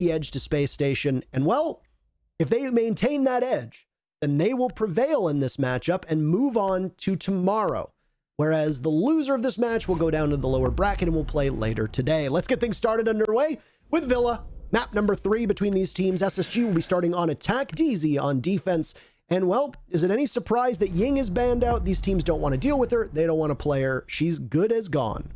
the edge to Spacestation. And well, if they maintain that edge, then they will prevail in this matchup and move on to tomorrow. Whereas the loser of this match will go down to the lower bracket and will play later today. Let's get things started underway with Villa. Map number 3 between these teams. SSG will be starting on attack, DZ on defense. And well, is it any surprise that Ying is banned out? These teams don't want to deal with her. They don't want to play her. She's good as gone.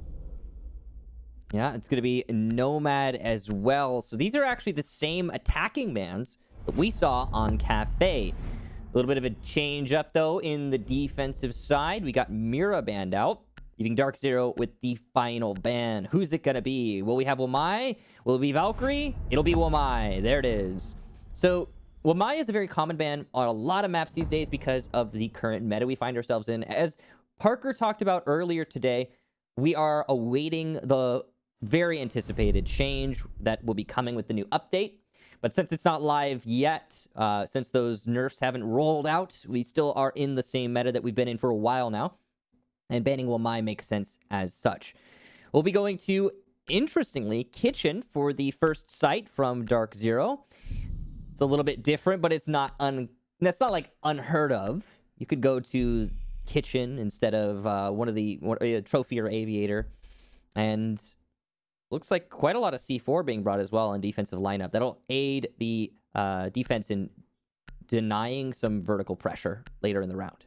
Yeah, it's going to be Nomad as well. So these are actually the same attacking bans that we saw on Cafe. A little bit of a change up, though, in the defensive side. We got Mira banned out, leaving DarkZero with the final ban. Who's it going to be? Will we have Wamai? Will it be Valkyrie? It'll be Wamai. There it is. So Wamai is a very common ban on a lot of maps these days because of the current meta we find ourselves in. As Parker talked about earlier today, we are awaiting the very anticipated change that will be coming with the new update. But since it's not live yet, since those nerfs haven't rolled out, we still are in the same meta that we've been in for a while now. And banning Wamai makes sense as such. We'll be going to, interestingly, Kitchen for the first site from DarkZero. It's a little bit different, but it's not that's not like unheard of. You could go to Kitchen instead of a Trophy or Aviator. And looks like quite a lot of C4 being brought as well in defensive lineup. That'll aid the defense in denying some vertical pressure later in the round.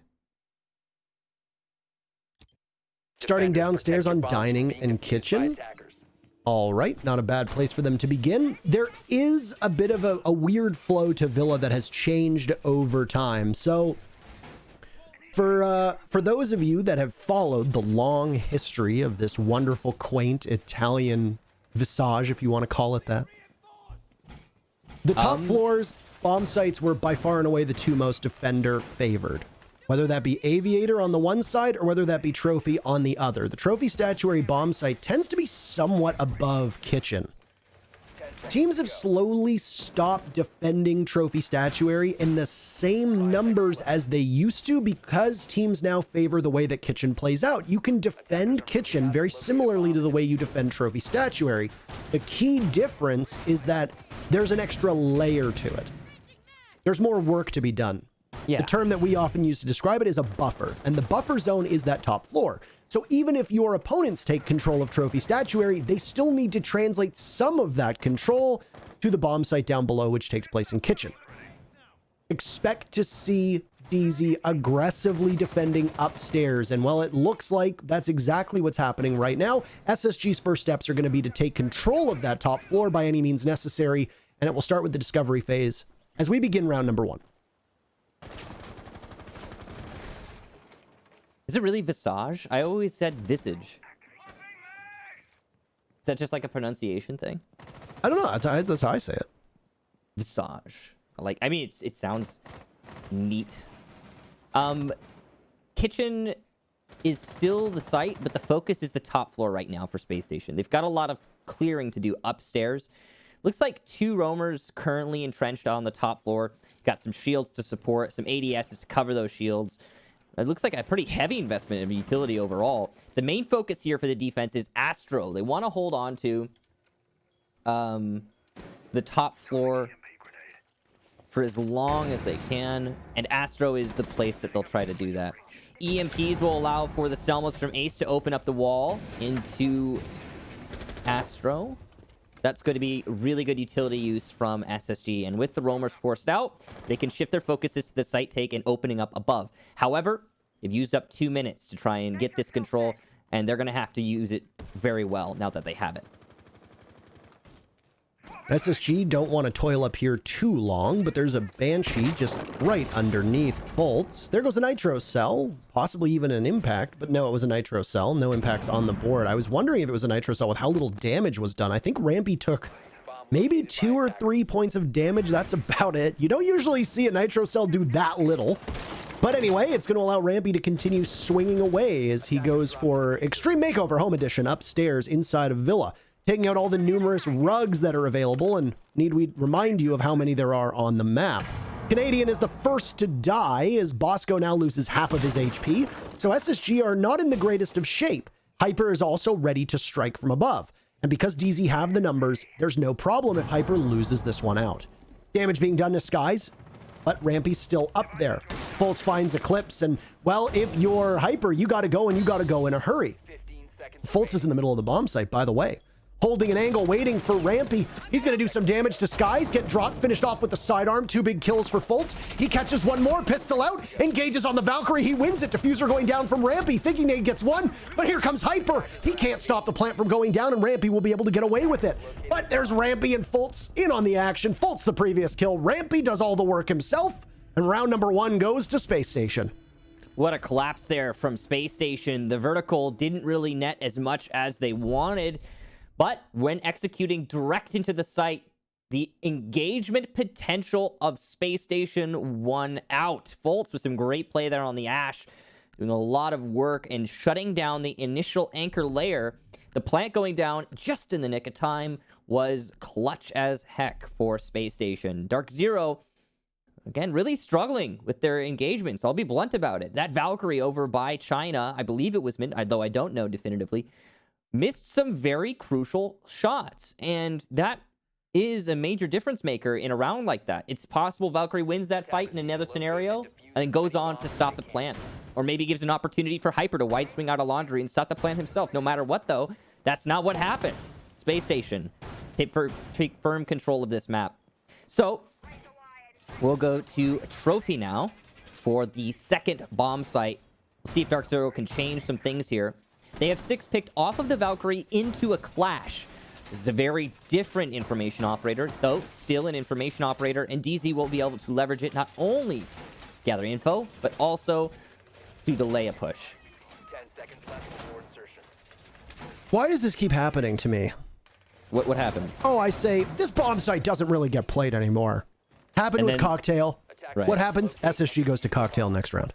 Starting downstairs on dining and kitchen. All right, not a bad place for them to begin. There is a bit of a weird flow to Villa that has changed over time. So for those of you that have followed the long history of this wonderful, quaint Italian visage, if you want to call it that, the top floors, bomb sites were by far and away the two most defender favored. Whether that be Aviator on the one side or whether that be Trophy on the other. The Trophy Statuary bomb site tends to be somewhat above Kitchen. Teams have slowly stopped defending Trophy Statuary in the same numbers as they used to because teams now favor the way that Kitchen plays out. You can defend Kitchen very similarly to the way you defend Trophy Statuary. The key difference is that there's an extra layer to it. There's more work to be done. Yeah. The term that we often use to describe it is a buffer, and the buffer zone is that top floor. So even if your opponents take control of Trophy Statuary, they still need to translate some of that control to the bomb site down below, which takes place in Kitchen. Expect to see DZ aggressively defending upstairs, and well, it looks like that's exactly what's happening right now. SSG's first steps are going to be to take control of that top floor by any means necessary, and it will start with the discovery phase as we begin round number 1. Is it really Visage? I always said Visage. Is that just like a pronunciation thing? I don't know. That's how I say it. Visage. I mean, it sounds neat. Kitchen is still the site, but the focus is the top floor right now for Space Station. They've got a lot of clearing to do upstairs. Looks like 2 roamers currently entrenched on the top floor. Got some shields to support, some ADSs to cover those shields. It looks like a pretty heavy investment in utility overall. The main focus here for the defense is Astro. They want to hold on to the top floor for as long as they can, and Astro is the place that they'll try to do that. EMPs will allow for the Selmas from Ace to open up the wall into Astro. That's going to be really good utility use from SSG. And with the roamers forced out, they can shift their focuses to the site take and opening up above. However, they've used up 2 minutes to try and get this control, and they're going to have to use it very well now that they have it. SSG don't want to toil up here too long, but there's a Banshee just right underneath Fultz. There goes a Nitro Cell, possibly even an impact, but no, it was a Nitro Cell. No impacts on the board. I was wondering if it was a Nitro Cell with how little damage was done. I think Rampy took maybe 2 or 3 points of damage. That's about it. You don't usually see a Nitro Cell do that little. But anyway, it's going to allow Rampy to continue swinging away as he goes for Extreme Makeover Home Edition upstairs inside of Villa, taking out all the numerous rugs that are available, and need we remind you of how many there are on the map. Canadian is the first to die as Bosco now loses half of his HP, so SSG are not in the greatest of shape. Hyper is also ready to strike from above. And because DZ have the numbers, there's no problem if Hyper loses this one out. Damage being done to Skies, but Rampy's still up there. Fultz finds Eclipse, and, well, if you're Hyper, you got to go, and you got to go in a hurry. Fultz is in the middle of the bomb site, by the way. Holding an angle, waiting for Rampy. He's going to do some damage to Skies, get dropped, finished off with the sidearm. 2 big kills for Fultz. He catches one more, pistol out, engages on the Valkyrie. He wins it. Diffuser going down from Rampy, thinking Nate gets one, but here comes Hyper. He can't stop the plant from going down, and Rampy will be able to get away with it. But there's Rampy and Fultz in on the action. Fultz the previous kill. Rampy does all the work himself, and round number 1 goes to Space Station. What a collapse there from Space Station. The vertical didn't really net as much as they wanted. But when executing direct into the site, the engagement potential of Space Station won out. Fultz with some great play there on the Ash, doing a lot of work and shutting down the initial anchor layer. The plant going down just in the nick of time was clutch as heck for Space Station. DarkZero, again, really struggling with their engagements. I'll be blunt about it. That Valkyrie over by China, I believe it was mid, though I don't know definitively, missed some very crucial shots, and that is a major difference maker in a round like that. It's possible Valkyrie wins that fight in another scenario and then goes on to stop the plant, or maybe gives an opportunity for Hyper to wide swing out of laundry and stop the plant himself. No matter what, though, that's not what happened. Space Station take firm control of this map. So we'll go to trophy now for the second bomb site. We'll see if DarkZero can change some things here. They have 6 picked off of the Valkyrie into a Clash. This is a very different information operator, though still an information operator, and DZ will be able to leverage it not only gather info, but also to delay a push. 10 seconds left before insertion. Why does this keep happening to me? What happened? Oh, I say, this bomb site doesn't really get played anymore. Happened with Cocktail. Right. What happens? SSG goes to Cocktail next round.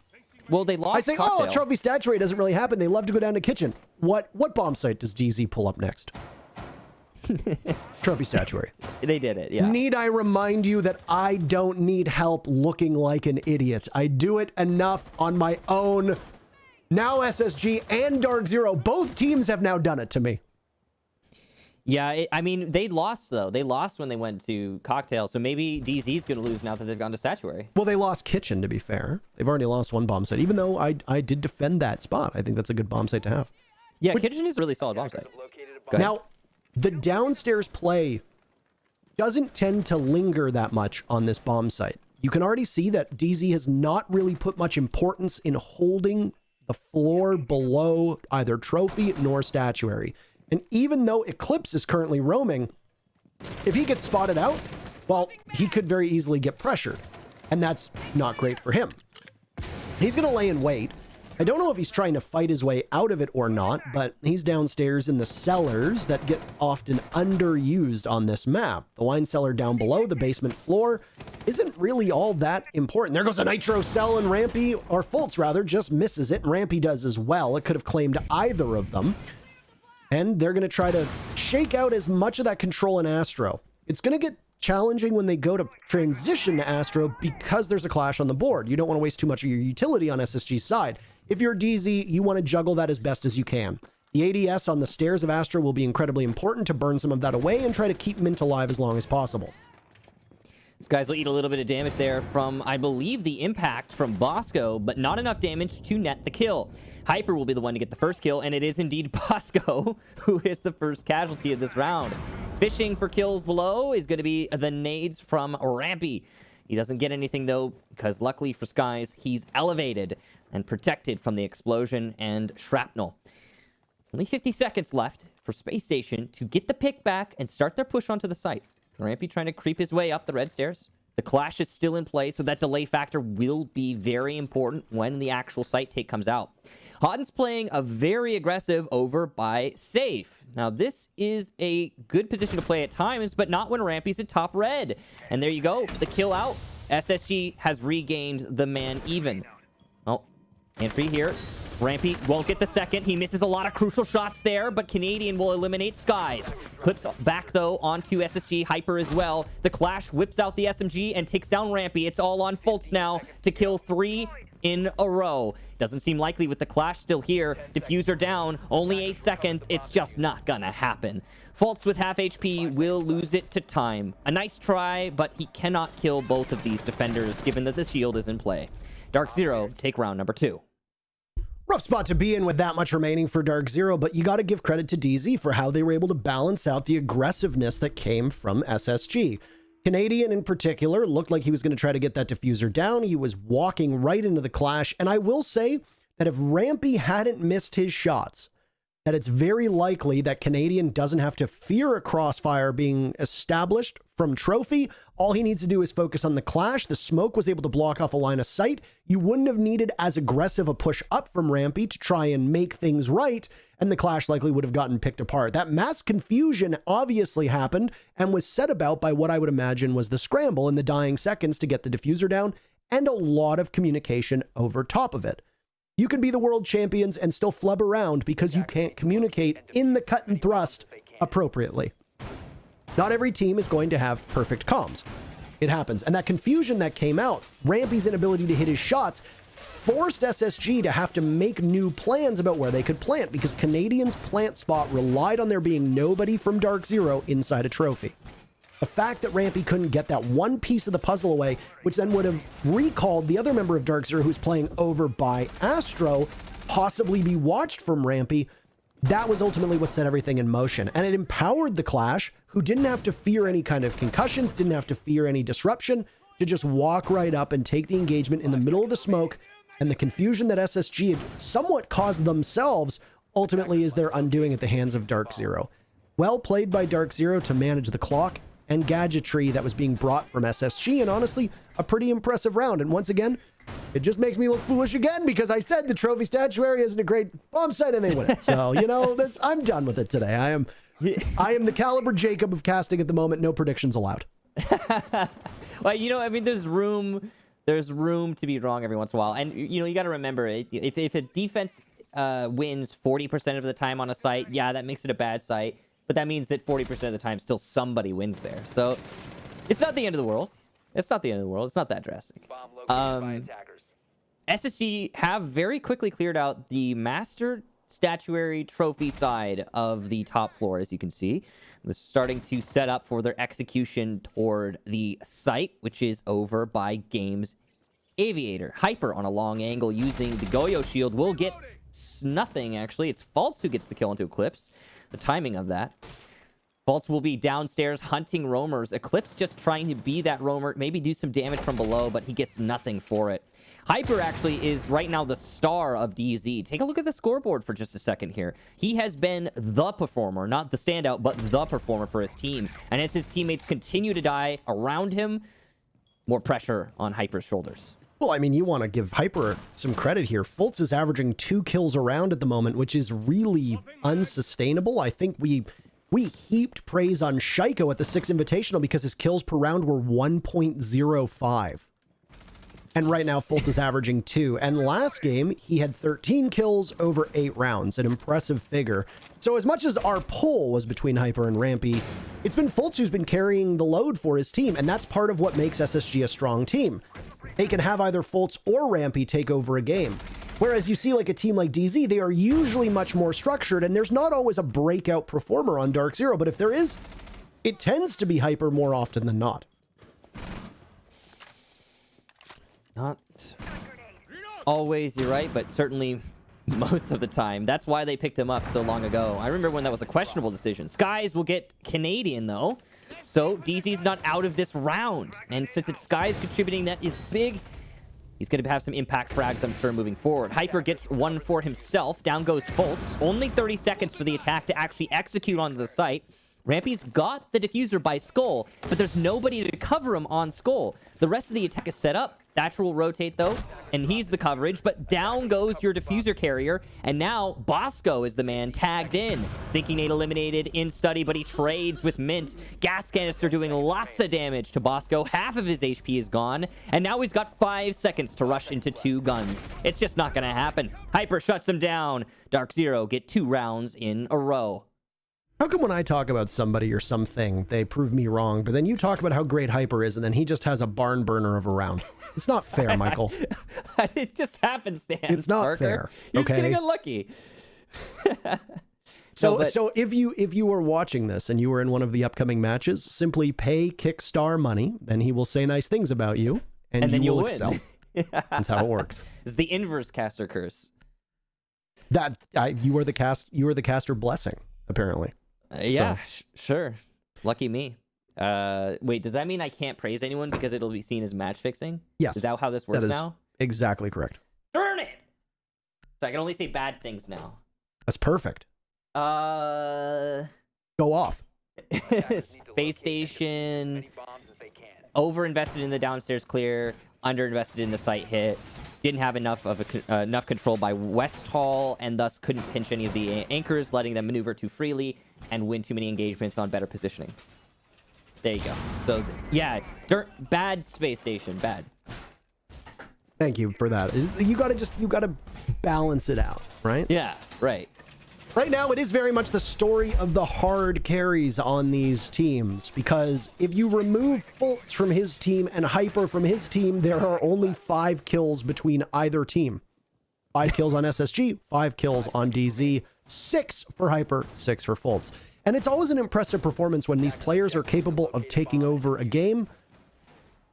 Well, they lost I say, Cocktail. oh, trophy stats rate doesn't really happen. They love to go down to Kitchen. What bomb site does DZ pull up next? Trophy statuary. They did it, yeah. Need I remind you that I don't need help looking like an idiot? I do it enough on my own. Now SSG and DarkZero, both teams have now done it to me. Yeah, I mean, they lost, though. They lost when they went to Cocktail, so maybe DZ's going to lose now that they've gone to Statuary. Well, they lost Kitchen, to be fair. They've already lost one bomb site, even though I did defend that spot. I think that's a good bomb site to have. Yeah, Kitchen is a really solid bomb site. Now, the downstairs play doesn't tend to linger that much on this bomb site. You can already see that DZ has not really put much importance in holding the floor below either Trophy nor Statuary. And even though Eclipse is currently roaming, if he gets spotted out, well, he could very easily get pressured. And that's not great for him. He's going to lay in wait. I don't know if he's trying to fight his way out of it or not, but he's downstairs in the cellars that get often underused on this map. The wine cellar down below, the basement floor, isn't really all that important. There goes a Nitro cell, and Rampy, or Fultz rather, just misses it. And Rampy does as well. It could have claimed either of them. And they're going to try to shake out as much of that control in Astro. It's going to get challenging when they go to transition to Astro because there's a clash on the board. You don't want to waste too much of your utility on SSG's side. If you're DZ, you want to juggle that as best as you can. The ADS on the stairs of Astro will be incredibly important to burn some of that away and try to keep Mint alive as long as possible. These guys will eat a little bit of damage there from, I believe, the impact from Bosco, but not enough damage to net the kill. Hyper will be the one to get the first kill, and it is indeed Bosco who is the first casualty of this round. Fishing for kills below is going to be the nades from Rampy. He doesn't get anything, though, because luckily for Skies, he's elevated and protected from the explosion and shrapnel. Only 50 seconds left for Space Station to get the pick back and start their push onto the site. Rampy trying to creep his way up the red stairs. The clash is still in play, so that delay factor will be very important when the actual site take comes out. Hotten's playing a very aggressive over by Safe. Now, this is a good position to play at times, but not when Rampy's at top red. And there you go, the kill out. SSG has regained the man even. Oh, entry here. Rampy won't get the second. He misses a lot of crucial shots there, but Canadian will eliminate Skies. Clips back, though, onto SSG. Hyper as well. The Clash whips out the SMG and takes down Rampy. It's all on Fultz now to kill 3 in a row. Doesn't seem likely with the Clash still here. Diffuser down. Only 8 seconds. It's just not gonna happen. Faults with half HP will lose it to time. A nice try, but he cannot kill both of these defenders, given that the shield is in play. DarkZero take round number 2. Rough spot to be in with that much remaining for DarkZero, but you got to give credit to DZ for how they were able to balance out the aggressiveness that came from SSG. Canadian in particular looked like he was going to try to get that diffuser down. He was walking right into the clash, and I will say that if Rampy hadn't missed his shots, that it's very likely that Canadian doesn't have to fear a crossfire being established from Trophy. All he needs to do is focus on the clash. The smoke was able to block off a line of sight. You wouldn't have needed as aggressive a push up from Rampy to try and make things right, and the clash likely would have gotten picked apart. That mass confusion obviously happened and was set about by what I would imagine was the scramble in the dying seconds to get the diffuser down, and a lot of communication over top of it. You can be the world champions and still flub around because you can't communicate in the cut and thrust appropriately. Not every team is going to have perfect comms. It happens. And that confusion that came out, Rampy's inability to hit his shots, forced SSG to have to make new plans about where they could plant, because Canadian's plant spot relied on there being nobody from DarkZero inside a trophy. The fact that Rampy couldn't get that one piece of the puzzle away, which then would have recalled the other member of DarkZero who's playing over by Astro, possibly be watched from Rampy, that was ultimately what set everything in motion. And it empowered the Clash, who didn't have to fear any kind of concussions, didn't have to fear any disruption, to just walk right up and take the engagement in the middle of the smoke. And the confusion that SSG had somewhat caused themselves ultimately is their undoing at the hands of DarkZero. Well played by DarkZero to manage the clock and gadgetry that was being brought from SSG, and honestly, a pretty impressive round. And once again, it just makes me look foolish again because I said the trophy statuary isn't a great bomb site and they win it. So, you know, I'm done with it today. I am the caliber Jacob of casting at the moment. No predictions allowed. Well, you know, I mean, there's room to be wrong every once in a while. And, you know, you got to remember, if a defense wins 40% of the time on a site, yeah, that makes it a bad site. But that means that 40% of the time still somebody wins there. So it's not the end of the world. It's not the end of the world. It's not that drastic. SSG have very quickly cleared out the master statuary trophy side of the top floor, as you can see. They're starting to set up for their execution toward the site, which is over by Games Aviator. Hyper on a long angle using the Goyo shield will get nothing, actually. It's False who gets the kill into Eclipse. The timing of that. False will be downstairs hunting roamers. Eclipse just trying to be that roamer, maybe do some damage from below, but he gets nothing for it. Hyper actually is right now the star of DZ. Take a look at the scoreboard for just a second here. He has been the performer, not the standout, but the performer for his team. And as his teammates continue to die around him, more pressure on Hyper's shoulders. Well, I mean, you want to give Hyper some credit here. Fultz is averaging 2 kills around at the moment, which is really unsustainable. I think we heaped praise on Shaiko at the 6 Invitational because his kills per round were 1.05. And right now, Fultz is averaging 2. And last game, he had 13 kills over 8 rounds, an impressive figure. So as much as our pull was between Hyper and Rampy, it's been Fultz who's been carrying the load for his team, and that's part of what makes SSG a strong team. They can have either Fultz or Rampy take over a game. Whereas you see like a team like DZ, they are usually much more structured, and there's not always a breakout performer on DarkZero, but if there is, it tends to be Hyper more often than not. Not always, you're right, but certainly most of the time. That's why they picked him up so long ago. I remember when that was a questionable decision. Skies will get Canadian, though. So DZ's not out of this round. And since it's Skies contributing, that is big. He's going to have some impact frags, I'm sure, moving forward. Hyper gets one for himself. Down goes Fultz. Only 30 seconds for the attack to actually execute onto the site. Rampy's got the diffuser by Skull, but there's nobody to cover him on Skull. The rest of the attack is set up. Thatcher will rotate, though, and he's the coverage, but down goes your diffuser carrier, and now Bosco is the man tagged in. Thinking Nate eliminated in study, but he trades with Mint. Gas canister doing lots of damage to Bosco. Half of his HP is gone, and now he's got 5 seconds to rush into 2 guns. It's just not going to happen. Hyper shuts him down. DarkZero get 2 rounds in a row. How come when I talk about somebody or something, they prove me wrong, but then you talk about how great Hyper is, and then he just has a barn burner of a round? It's not fair, Michael. It just happenstance. It's not Parker. fair. You're Okay? just getting unlucky. So if you were watching this and you were in one of the upcoming matches, simply pay Kickstar money, then he will say nice things about you, and then you will you'll excel. win. That's how it works. It's the inverse caster curse. That you were the caster blessing, apparently. Yeah, sure. Lucky me. Wait, does that mean I can't praise anyone because it'll be seen as match fixing? Yes. Is that how this works That is now? exactly correct. Darn it! So I can only say bad things now. That's perfect. Go off. Space Station. Over-invested in the downstairs clear. Under-invested in the site hit. Didn't have enough control by West Hall, and thus couldn't pinch any of the anchors, letting them maneuver too freely and win too many engagements on better positioning. There you go. So yeah, bad Space Station, bad. Thank you for that. You gotta balance it out, right? Yeah, right. Right now, it is very much the story of the hard carries on these teams, because if you remove Fultz from his team and Hyper from his team, there are only 5 kills between either team. 5 kills on SSG, 5 kills on DZ, 6 for Hyper, 6 for Fultz. And it's always an impressive performance when these players are capable of taking over a game.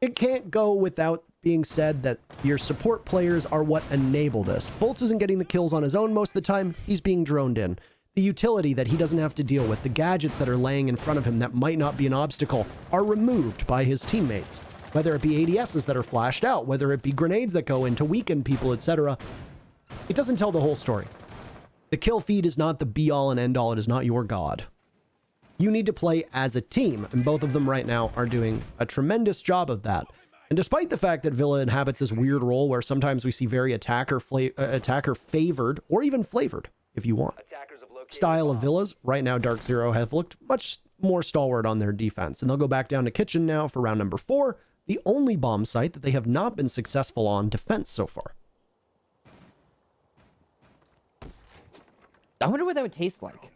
It can't go without being said that your support players are what enable this. Fultz isn't getting the kills on his own most of the time. He's being droned in. The utility that he doesn't have to deal with, the gadgets that are laying in front of him that might not be an obstacle, are removed by his teammates. Whether it be ADSs that are flashed out, whether it be grenades that go in to weaken people, etc. It doesn't tell the whole story. The kill feed is not the be-all and end-all. It is not your god. You need to play as a team, and both of them right now are doing a tremendous job of that. And despite the fact that Villa inhabits this weird role where sometimes we see very attacker favored, or even flavored, if you want, style of Villas, right now DarkZero have looked much more stalwart on their defense. And they'll go back down to Kitchen now for round number 4, the only bomb site that they have not been successful on defense so far. I wonder what that would taste like.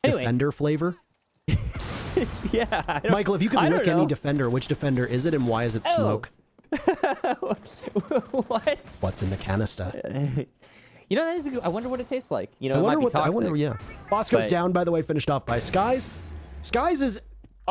Anyway. Defender flavor? Yeah. Michael, if you could lick any defender, which defender is it and why is it smoke? What? What's in the canister? You know, that is a good, I wonder what it tastes like. You know, I it wonder might be toxic. I wonder, yeah. Bosco's down, by the way, finished off by Skies. Skies is,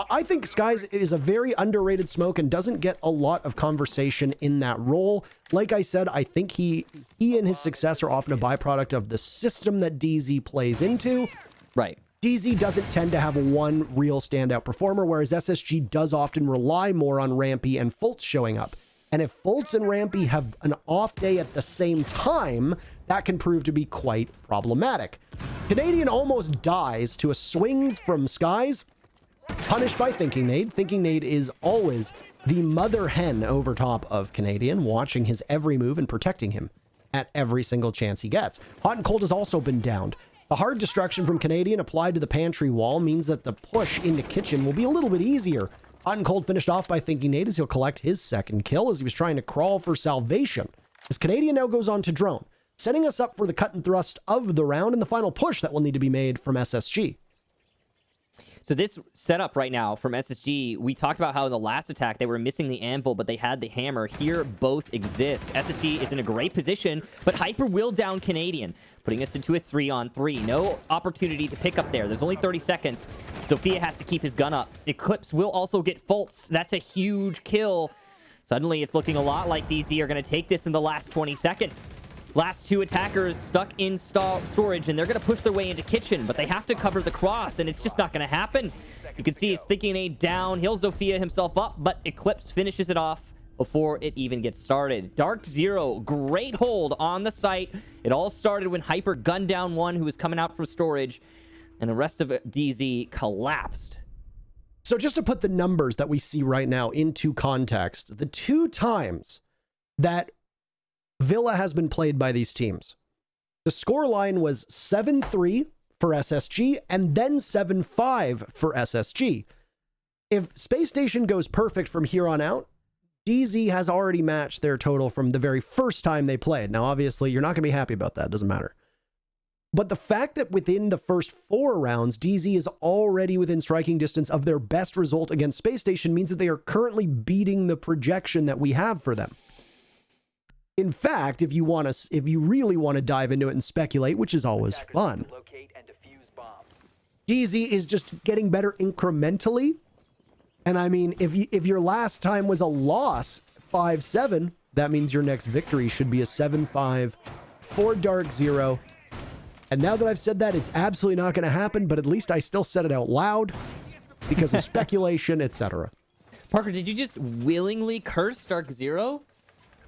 I think Skies is a very underrated smoke and doesn't get a lot of conversation in that role. Like I said, I think he and his success are often a byproduct of the system that DZ plays into. Right. DZ doesn't tend to have one real standout performer, whereas SSG does often rely more on Rampy and Fultz showing up. And if Fultz and Rampy have an off day at the same time, that can prove to be quite problematic. Canadian almost dies to a swing from Skies, punished by Thinking Nade. Thinking Nade is always the mother hen over top of Canadian, watching his every move and protecting him at every single chance he gets. Hot and Cold has also been downed. The hard destruction from Canadian applied to the pantry wall means that the push into Kitchen will be a little bit easier. Hot and Cold finished off by Thinking Nade as he'll collect his second kill as he was trying to crawl for salvation. As Canadian now goes on to drone, setting us up for the cut and thrust of the round and the final push that will need to be made from SSG. So this setup right now from SSG, we talked about how in the last attack they were missing the anvil, but they had the hammer. Here, both exist. SSG is in a great position, but Hyper will down Canadian, putting us into a 3-on-3. No opportunity to pick up there. There's only 30 seconds. Sophia has to keep his gun up. Eclipse will also get Fultz. That's a huge kill. Suddenly, it's looking a lot like DZ are going to take this in the last 20 seconds. Last 2 attackers stuck in storage, and they're going to push their way into Kitchen, but they have to cover the cross, and it's just not going to happen. You can see he's Thinking Nade down. He'll Zofia himself up, but Eclipse finishes it off before it even gets started. DarkZero, great hold on the site. It all started when Hyper gunned down one who was coming out from storage, and the rest of DZ collapsed. So just to put the numbers that we see right now into context, the 2 times that Villa has been played by these teams, the score line was 7-3 for SSG and then 7-5 for SSG. If Space Station goes perfect from here on out, DZ has already matched their total from the very first time they played. Now, obviously, you're not going to be happy about that. It doesn't matter. But the fact that within the first 4 rounds, DZ is already within striking distance of their best result against Space Station means that they are currently beating the projection that we have for them. In fact, if you really want to dive into it and speculate, which is always fun, Locate and defuse bombs. DZ is just getting better incrementally. And I mean, if your last time was a loss 5-7, that means your next victory should be a 7-5 for DarkZero. And now that I've said that, it's absolutely not going to happen, but at least I still said it out loud because of speculation, etc. Parker, did you just willingly curse DarkZero?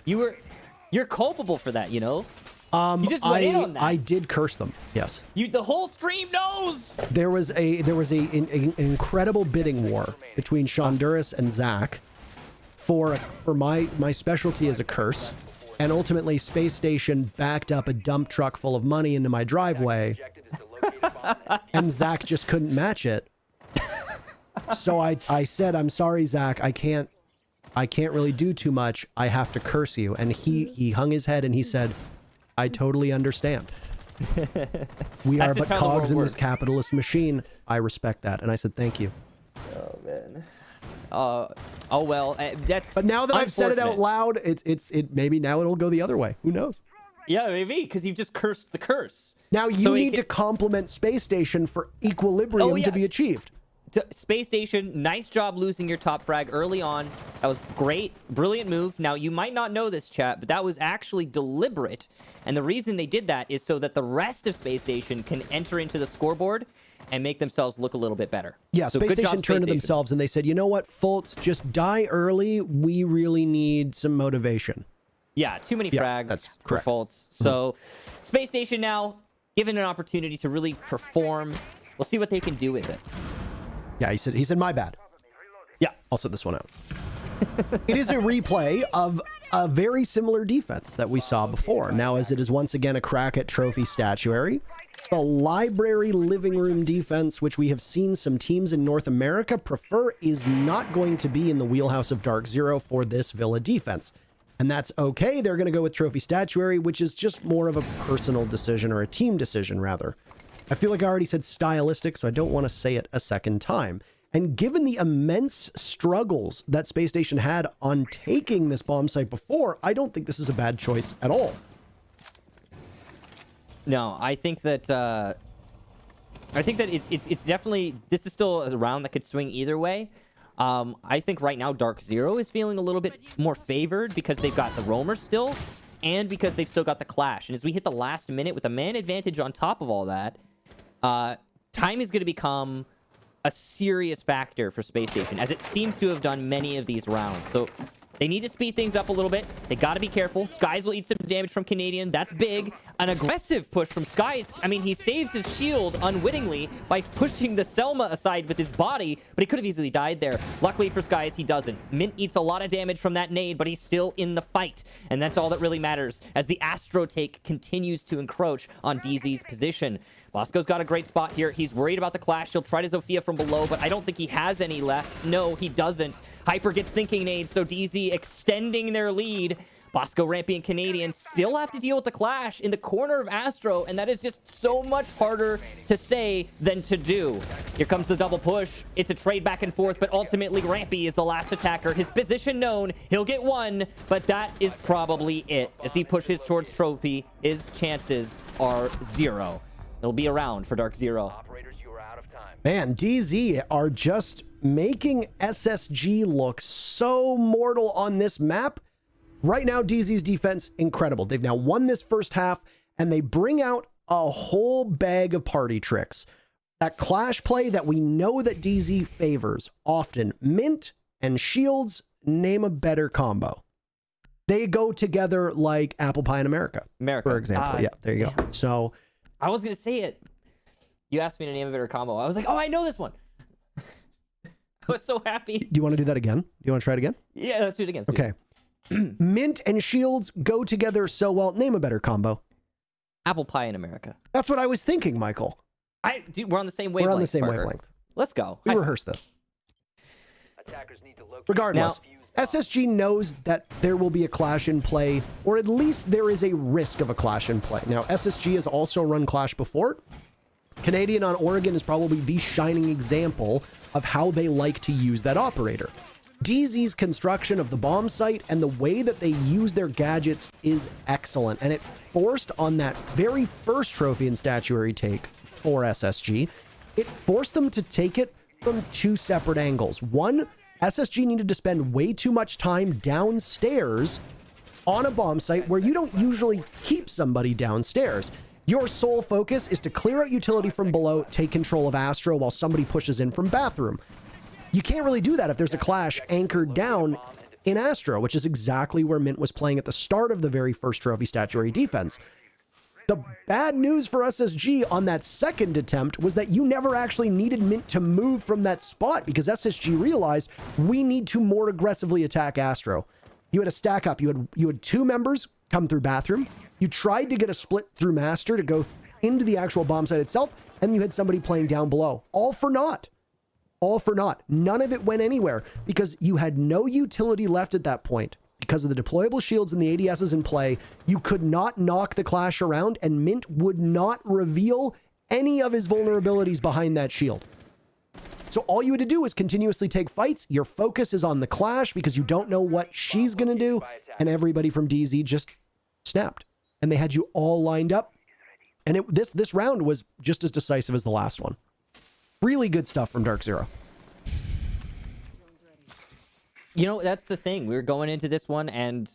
You're culpable for that, you know? You just went in on that. I did curse them. Yes. The whole stream knows. There was an incredible bidding war between Shonduras and Zach for my specialty as a curse, and ultimately Spacestation backed up a dump truck full of money into my driveway, Objective is to locate a bomb. and Zach just couldn't match it. So I said, "I'm sorry, Zach. I can't really do too much. I have to curse you." And he hung his head and he said, "I totally understand. We are That's just but how the cogs world in this works." capitalist machine. I respect that." And I said, "Thank you." Oh man. Oh well. That's. But now that I've said it out unfortunate. loud, it maybe now it'll go the other way. Who knows? Yeah, maybe because you've just cursed the curse. Now you So need to compliment Space Station for equilibrium Oh, yeah. to be achieved. Space Station, nice job losing your top frag early on. That was great, brilliant move. Now, you might not know this, chat, but that was actually deliberate. And the reason they did that is so that the rest of Space Station can enter into the scoreboard and make themselves look a little bit better. Yeah, So Space good job, Station Space turned to Station. themselves and they said, "You know what, Fultz, just die early. We really need some motivation." Yeah, too many Yeah, that's frags for correct. faults. So, Space Station now, given an opportunity to really perform. We'll see what they can do with it. Yeah, he said, "My bad." Yeah. I'll set this one out. It is a replay of a very similar defense that we saw before. Now, as it is once again a crack at trophy statuary, the library living room defense, which we have seen some teams in North America prefer, is not going to be in the wheelhouse of DarkZero for this Villa defense. And that's okay. They're going to go with trophy statuary, which is just more of a personal decision, or a team decision, rather. I feel like I already said stylistic, so I don't want to say it a second time. And given the immense struggles that Space Station had on taking this bomb site before, I don't think this is a bad choice at all. No, I think that it's definitely, this is still a round that could swing either way. I think right now DarkZero is feeling a little bit more favored because they've got the roamer still, and because they've still got the clash. And as we hit the last minute with a man advantage on top of all that, time is going to become a serious factor for Space Station, as it seems to have done many of these rounds. So they need to speed things up a little bit. They got to be careful. Skies will eat some damage from Canadian. That's big. An aggressive push from Skies. I mean, he saves his shield unwittingly by pushing the Selma aside with his body, but he could have easily died there. Luckily for Skies, he doesn't. Mint eats a lot of damage from that nade, but he's still in the fight, and that's all that really matters as the Astro take continues to encroach on DZ's position. Bosco's got a great spot here. He's worried about the clash. He'll try to Zofia from below, but I don't think he has any left. No, he doesn't. Hyper gets thinking nades, so DZ extending their lead. Bosco, Rampy, and Canadian still have to deal with the clash in the corner of Astro, and that is just so much harder to say than to do. Here comes the double push. It's a trade back and forth, but ultimately Rampy is the last attacker. His position known. He'll get one, but that is probably it. As he pushes towards trophy, his chances are 0. It'll be around for DarkZero. Operators, you are out of time. Man, DZ are just making SSG look so mortal on this map. Right now, DZ's defense, incredible. They've now won this first half, and they bring out a whole bag of party tricks. That clash play that we know that DZ favors often. Mint and Shields, name a better combo. They go together like apple pie in America, for example. Yeah, there you go. So I was going to say it. You asked me to name a better combo. I was like, oh, I know this one. I was so happy. do you want to do that again? Do you want to try it again? Yeah, let's do it again. Okay. Mint and Shields go together so well. Name a better combo. Apple pie in America. That's what I was thinking, Michael. Dude, we're on the same wavelength. We're on the same Parker. wavelength. Let's go. We High five. rehearsed this. Attackers need to locate Regardless, and defuse bombs. SSG knows that there will be a clash in play, or at least there is a risk of a clash in play. Now, SSG has also run clash before. Canadian on Oregon is probably the shining example of how they like to use that operator. DZ's construction of the bomb site and the way that they use their gadgets is excellent, and it forced on that very first trophy and statuary take for SSG, it forced them to take it from two separate angles. One, SSG needed to spend way too much time downstairs on a bomb site where you don't usually keep somebody downstairs. Your sole focus is to clear out utility from below, take control of Astro while somebody pushes in from bathroom. You can't really do that if there's a clash anchored down in Astro, which is exactly where Mint was playing at the start of the very first trophy statuary defense. The bad news for SSG on that second attempt was that you never actually needed Mint to move from that spot because SSG realized we need to more aggressively attack Astro. You had a stack up. You had two members come through bathroom. You tried to get a split through master to go into the actual bomb site itself, and you had somebody playing down below. All for naught. All for naught. None of it went anywhere because you had no utility left at that point. Because of the deployable shields and the ADSs in play, you could not knock the clash around, and Mint would not reveal any of his vulnerabilities behind that shield. So all you had to do was continuously take fights. Your focus is on the clash because you don't know what she's going to do, and everybody from DZ just snapped. And they had you all lined up, and this round was just as decisive as the last one. Really good stuff from DarkZero. You know, that's the thing. We were going into this one, and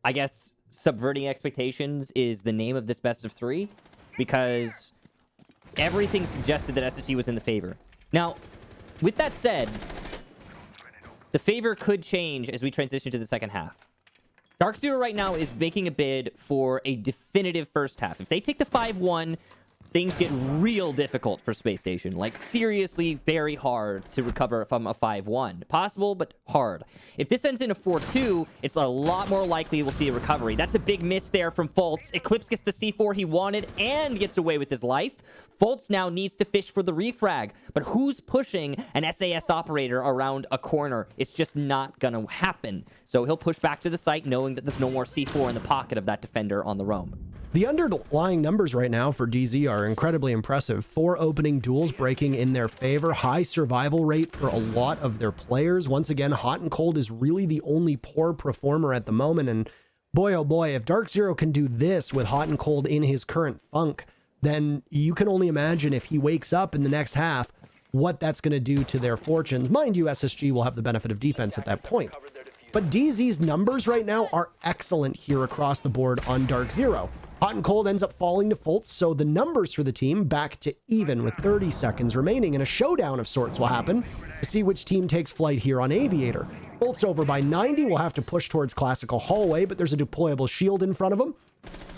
I guess subverting expectations is the name of this best of three, because everything suggested that SSG was in the favor. Now, with that said, the favor could change as we transition to the second half. DarkZero right now is making a bid for a definitive first half. If they take the 5-1, things get real difficult for Spacestation. Like, seriously very hard to recover from a 5-1. Possible, but hard. If this ends in a 4-2, it's a lot more likely we'll see a recovery. That's a big miss there from Fultz. Eclipse gets the C4 he wanted and gets away with his life. Fultz now needs to fish for the refrag. But who's pushing an SAS operator around a corner? It's just not gonna happen. So he'll push back to the site knowing that there's no more C4 in the pocket of that defender on the roam. The underlying numbers right now for DZ are incredibly impressive. 4 opening duels breaking in their favor. High survival rate for a lot of their players. Once again, Hot and Cold is really the only poor performer at the moment. And boy, oh boy, if DarkZero can do this with Hot and Cold in his current funk, then you can only imagine if he wakes up in the next half, what that's going to do to their fortunes. Mind you, SSG will have the benefit of defense at that point. But DZ's numbers right now are excellent here across the board on DarkZero. Hot and Cold ends up falling to Fultz, so the numbers for the team back to even with 30 seconds remaining, and a showdown of sorts will happen to see which team takes flight here on Aviator. Fultz over by 90 will have to push towards Classical Hallway, but there's a deployable shield in front of him.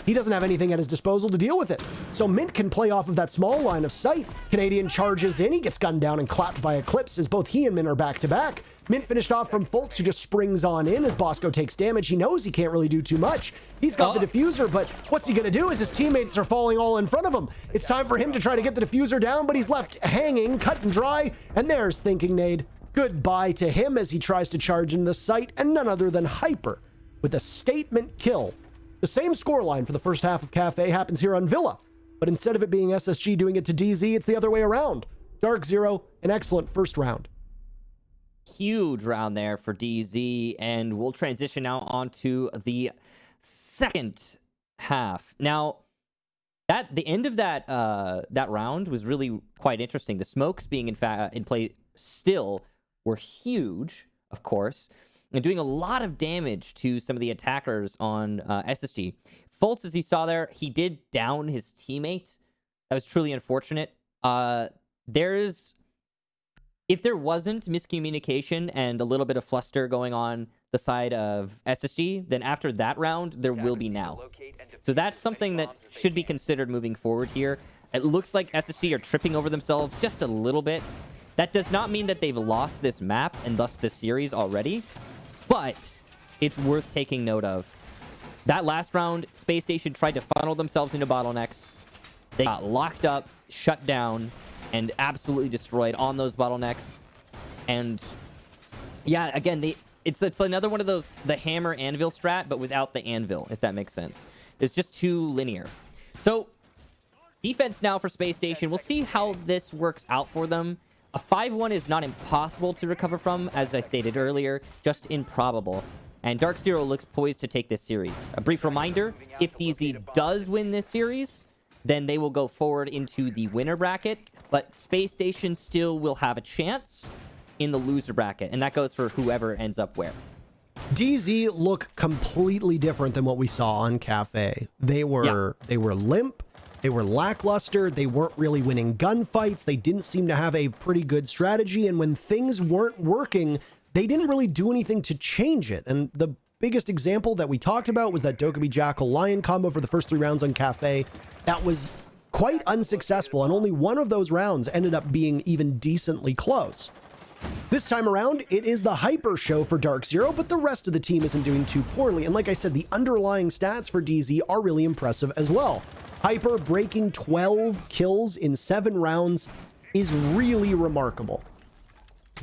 He doesn't have anything at his disposal to deal with it. So Mint can play off of that small line of sight. Canadian charges in. He gets gunned down and clapped by Eclipse as both he and Mint are back to back. Mint finished off from Fultz, who just springs on in as Bosco takes damage. He knows he can't really do too much. He's got the diffuser, but what's he going to do as his teammates are falling all in front of him? It's time for him to try to get the diffuser down, but he's left hanging, cut and dry, and there's Thinking Nade. Goodbye to him as he tries to charge in the site, and none other than Hyper with a statement kill. The same scoreline for the first half of Cafe happens here on Villa, but instead of it being SSG doing it to DZ, it's the other way around. DarkZero, an excellent first round. Huge round there for DZ, and we'll transition now onto the second half. Now, the end of that round was really quite interesting. The smokes being in play still were huge, of course, and doing a lot of damage to some of the attackers on SSG. Fultz, as you saw there, he did down his teammate. That was truly unfortunate. If there wasn't miscommunication and a little bit of fluster going on the side of SSG, then after that round, there will be now. So that's something that should be considered moving forward here. It looks like SSG are tripping over themselves just a little bit. That does not mean that they've lost this map and thus this series already, but it's worth taking note of. That last round, Spacestation tried to funnel themselves into bottlenecks. They got locked up, shut down, and absolutely destroyed on those bottlenecks. And yeah, again, it's another one of those, the hammer anvil strat, but without the anvil, if that makes sense. It's just too linear. So defense now for Spacestation. We'll see how this works out for them. A 5-1 is not impossible to recover from, as I stated earlier, just improbable. And DarkZero looks poised to take this series. A brief reminder, if DZ does win this series, then they will go forward into the winner bracket, but Spacestation still will have a chance in the loser bracket, and that goes for whoever ends up where. DZ look completely different than what we saw on Cafe. They were limp, they were lackluster, they weren't really winning gunfights, they didn't seem to have a pretty good strategy, and when things weren't working, they didn't really do anything to change it. And the biggest example that we talked about was that Dokkaebi Jackal Lion combo for the first 3 rounds on Cafe. That was quite unsuccessful, and only one of those rounds ended up being even decently close. This time around, it is the Hyper show for DarkZero, but the rest of the team isn't doing too poorly. And like I said, the underlying stats for DZ are really impressive as well. Hyper breaking 12 kills in 7 rounds is really remarkable.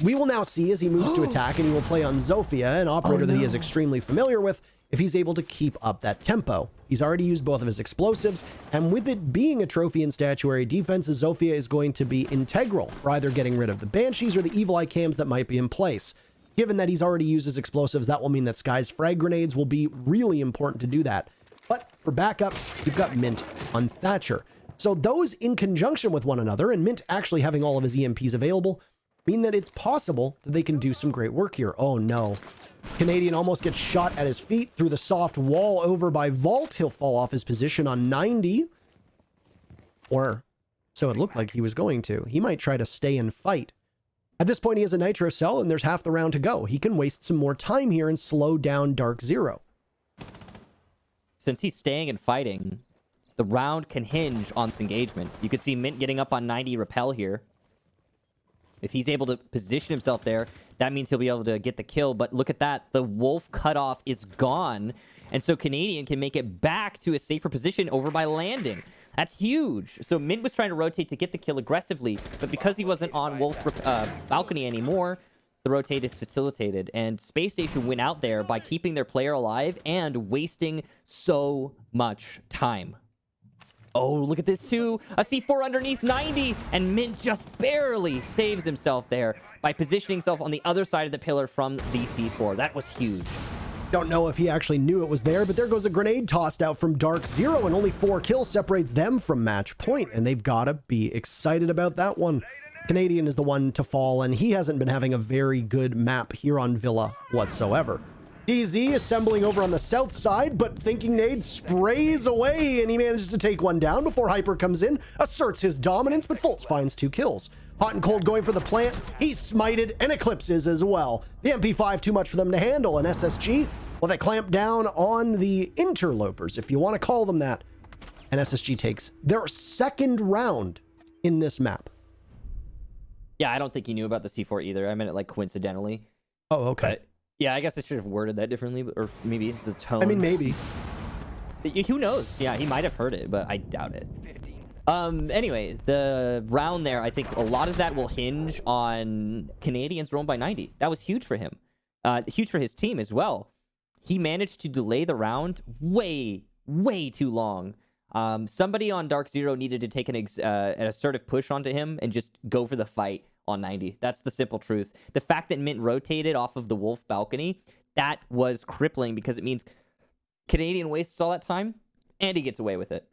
We will now see as he moves to attack, and he will play on Zofia, an operator that he is extremely familiar with, if he's able to keep up that tempo. He's already used both of his explosives, and with it being a trophy and statuary defense, Zofia is going to be integral for either getting rid of the Banshees or the Evil Eye cams that might be in place. Given that he's already used his explosives, that will mean that Sky's frag grenades will be really important to do that. But for backup, you've got Mint on Thatcher. So those in conjunction with one another, and Mint actually having all of his EMPs available, mean that it's possible that they can do some great work here. Oh no. Canadian almost gets shot at his feet through the soft wall over by Vault. He'll fall off his position on 90. Or so it looked like he was going to. He might try to stay and fight. At this point, he has a nitro cell and there's half the round to go. He can waste some more time here and slow down DarkZero. Since he's staying and fighting, the round can hinge on this engagement. You could see Mint getting up on 90 repel here. If he's able to position himself there, that means he'll be able to get the kill. But look at that. The Wolf cutoff is gone. And so Canadian can make it back to a safer position over by landing. That's huge. So Mint was trying to rotate to get the kill aggressively. But because he wasn't on Wolf balcony anymore, the rotate is facilitated. And Spacestation went out there by keeping their player alive and wasting so much time. Oh, look at this too. A C4 underneath 90, and Mint just barely saves himself there by positioning himself on the other side of the pillar from the C4. That was huge. Don't know if he actually knew it was there, but there goes a grenade tossed out from DarkZero, and only 4 kills separates them from match point, and they've got to be excited about that one. Canadian is the one to fall, and he hasn't been having a very good map here on Villa whatsoever. DZ assembling over on the south side, but Thinking Nade sprays away, and he manages to take one down before Hyper comes in, asserts his dominance, but Fultz finds 2 kills. Hot and Cold going for the plant. He's smited and eclipses as well. The MP5 too much for them to handle, and SSG, well, they clamp down on the interlopers, if you want to call them that. And SSG takes their 2nd round in this map. Yeah, I don't think he knew about the C4 either. I meant it like coincidentally. Oh, okay. But yeah, I guess I should have worded that differently, or maybe it's the tone. I mean, maybe. Who knows? Yeah, he might have heard it, but I doubt it. Anyway, the round there, I think a lot of that will hinge on Canadians rolling by 90. That was huge for him. Huge for his team as well. He managed to delay the round way too long. Somebody on DarkZero needed to take an assertive push onto him and just go for the fight on 90. That's the simple truth. The fact that Mint rotated off of the Wolf balcony, that was crippling because it means Canadian wastes all that time and he gets away with it.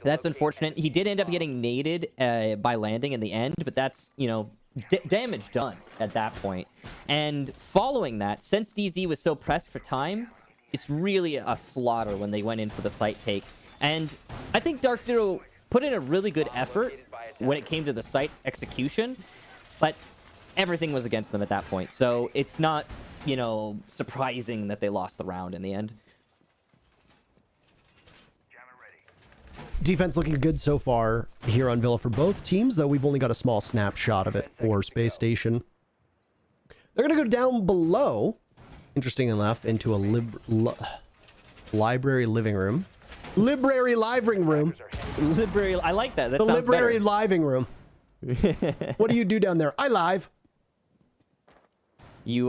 That's unfortunate. He did end up getting naded by landing in the end, but that's, you know, damage done at that point. And following that, since DZ was so pressed for time, it's really a slaughter when they went in for the site take. And I think DarkZero put in a really good effort when it came to the site execution, but everything was against them at that point. So it's not, you know, surprising that they lost the round in the end. Defense looking good so far here on Villa for both teams, though we've only got a small snapshot of it for Space Station. They're going to go down below, interesting enough, into a library living room. Library living room. Library, I like that. That the sounds library better. living room. What do you do down there? I live. You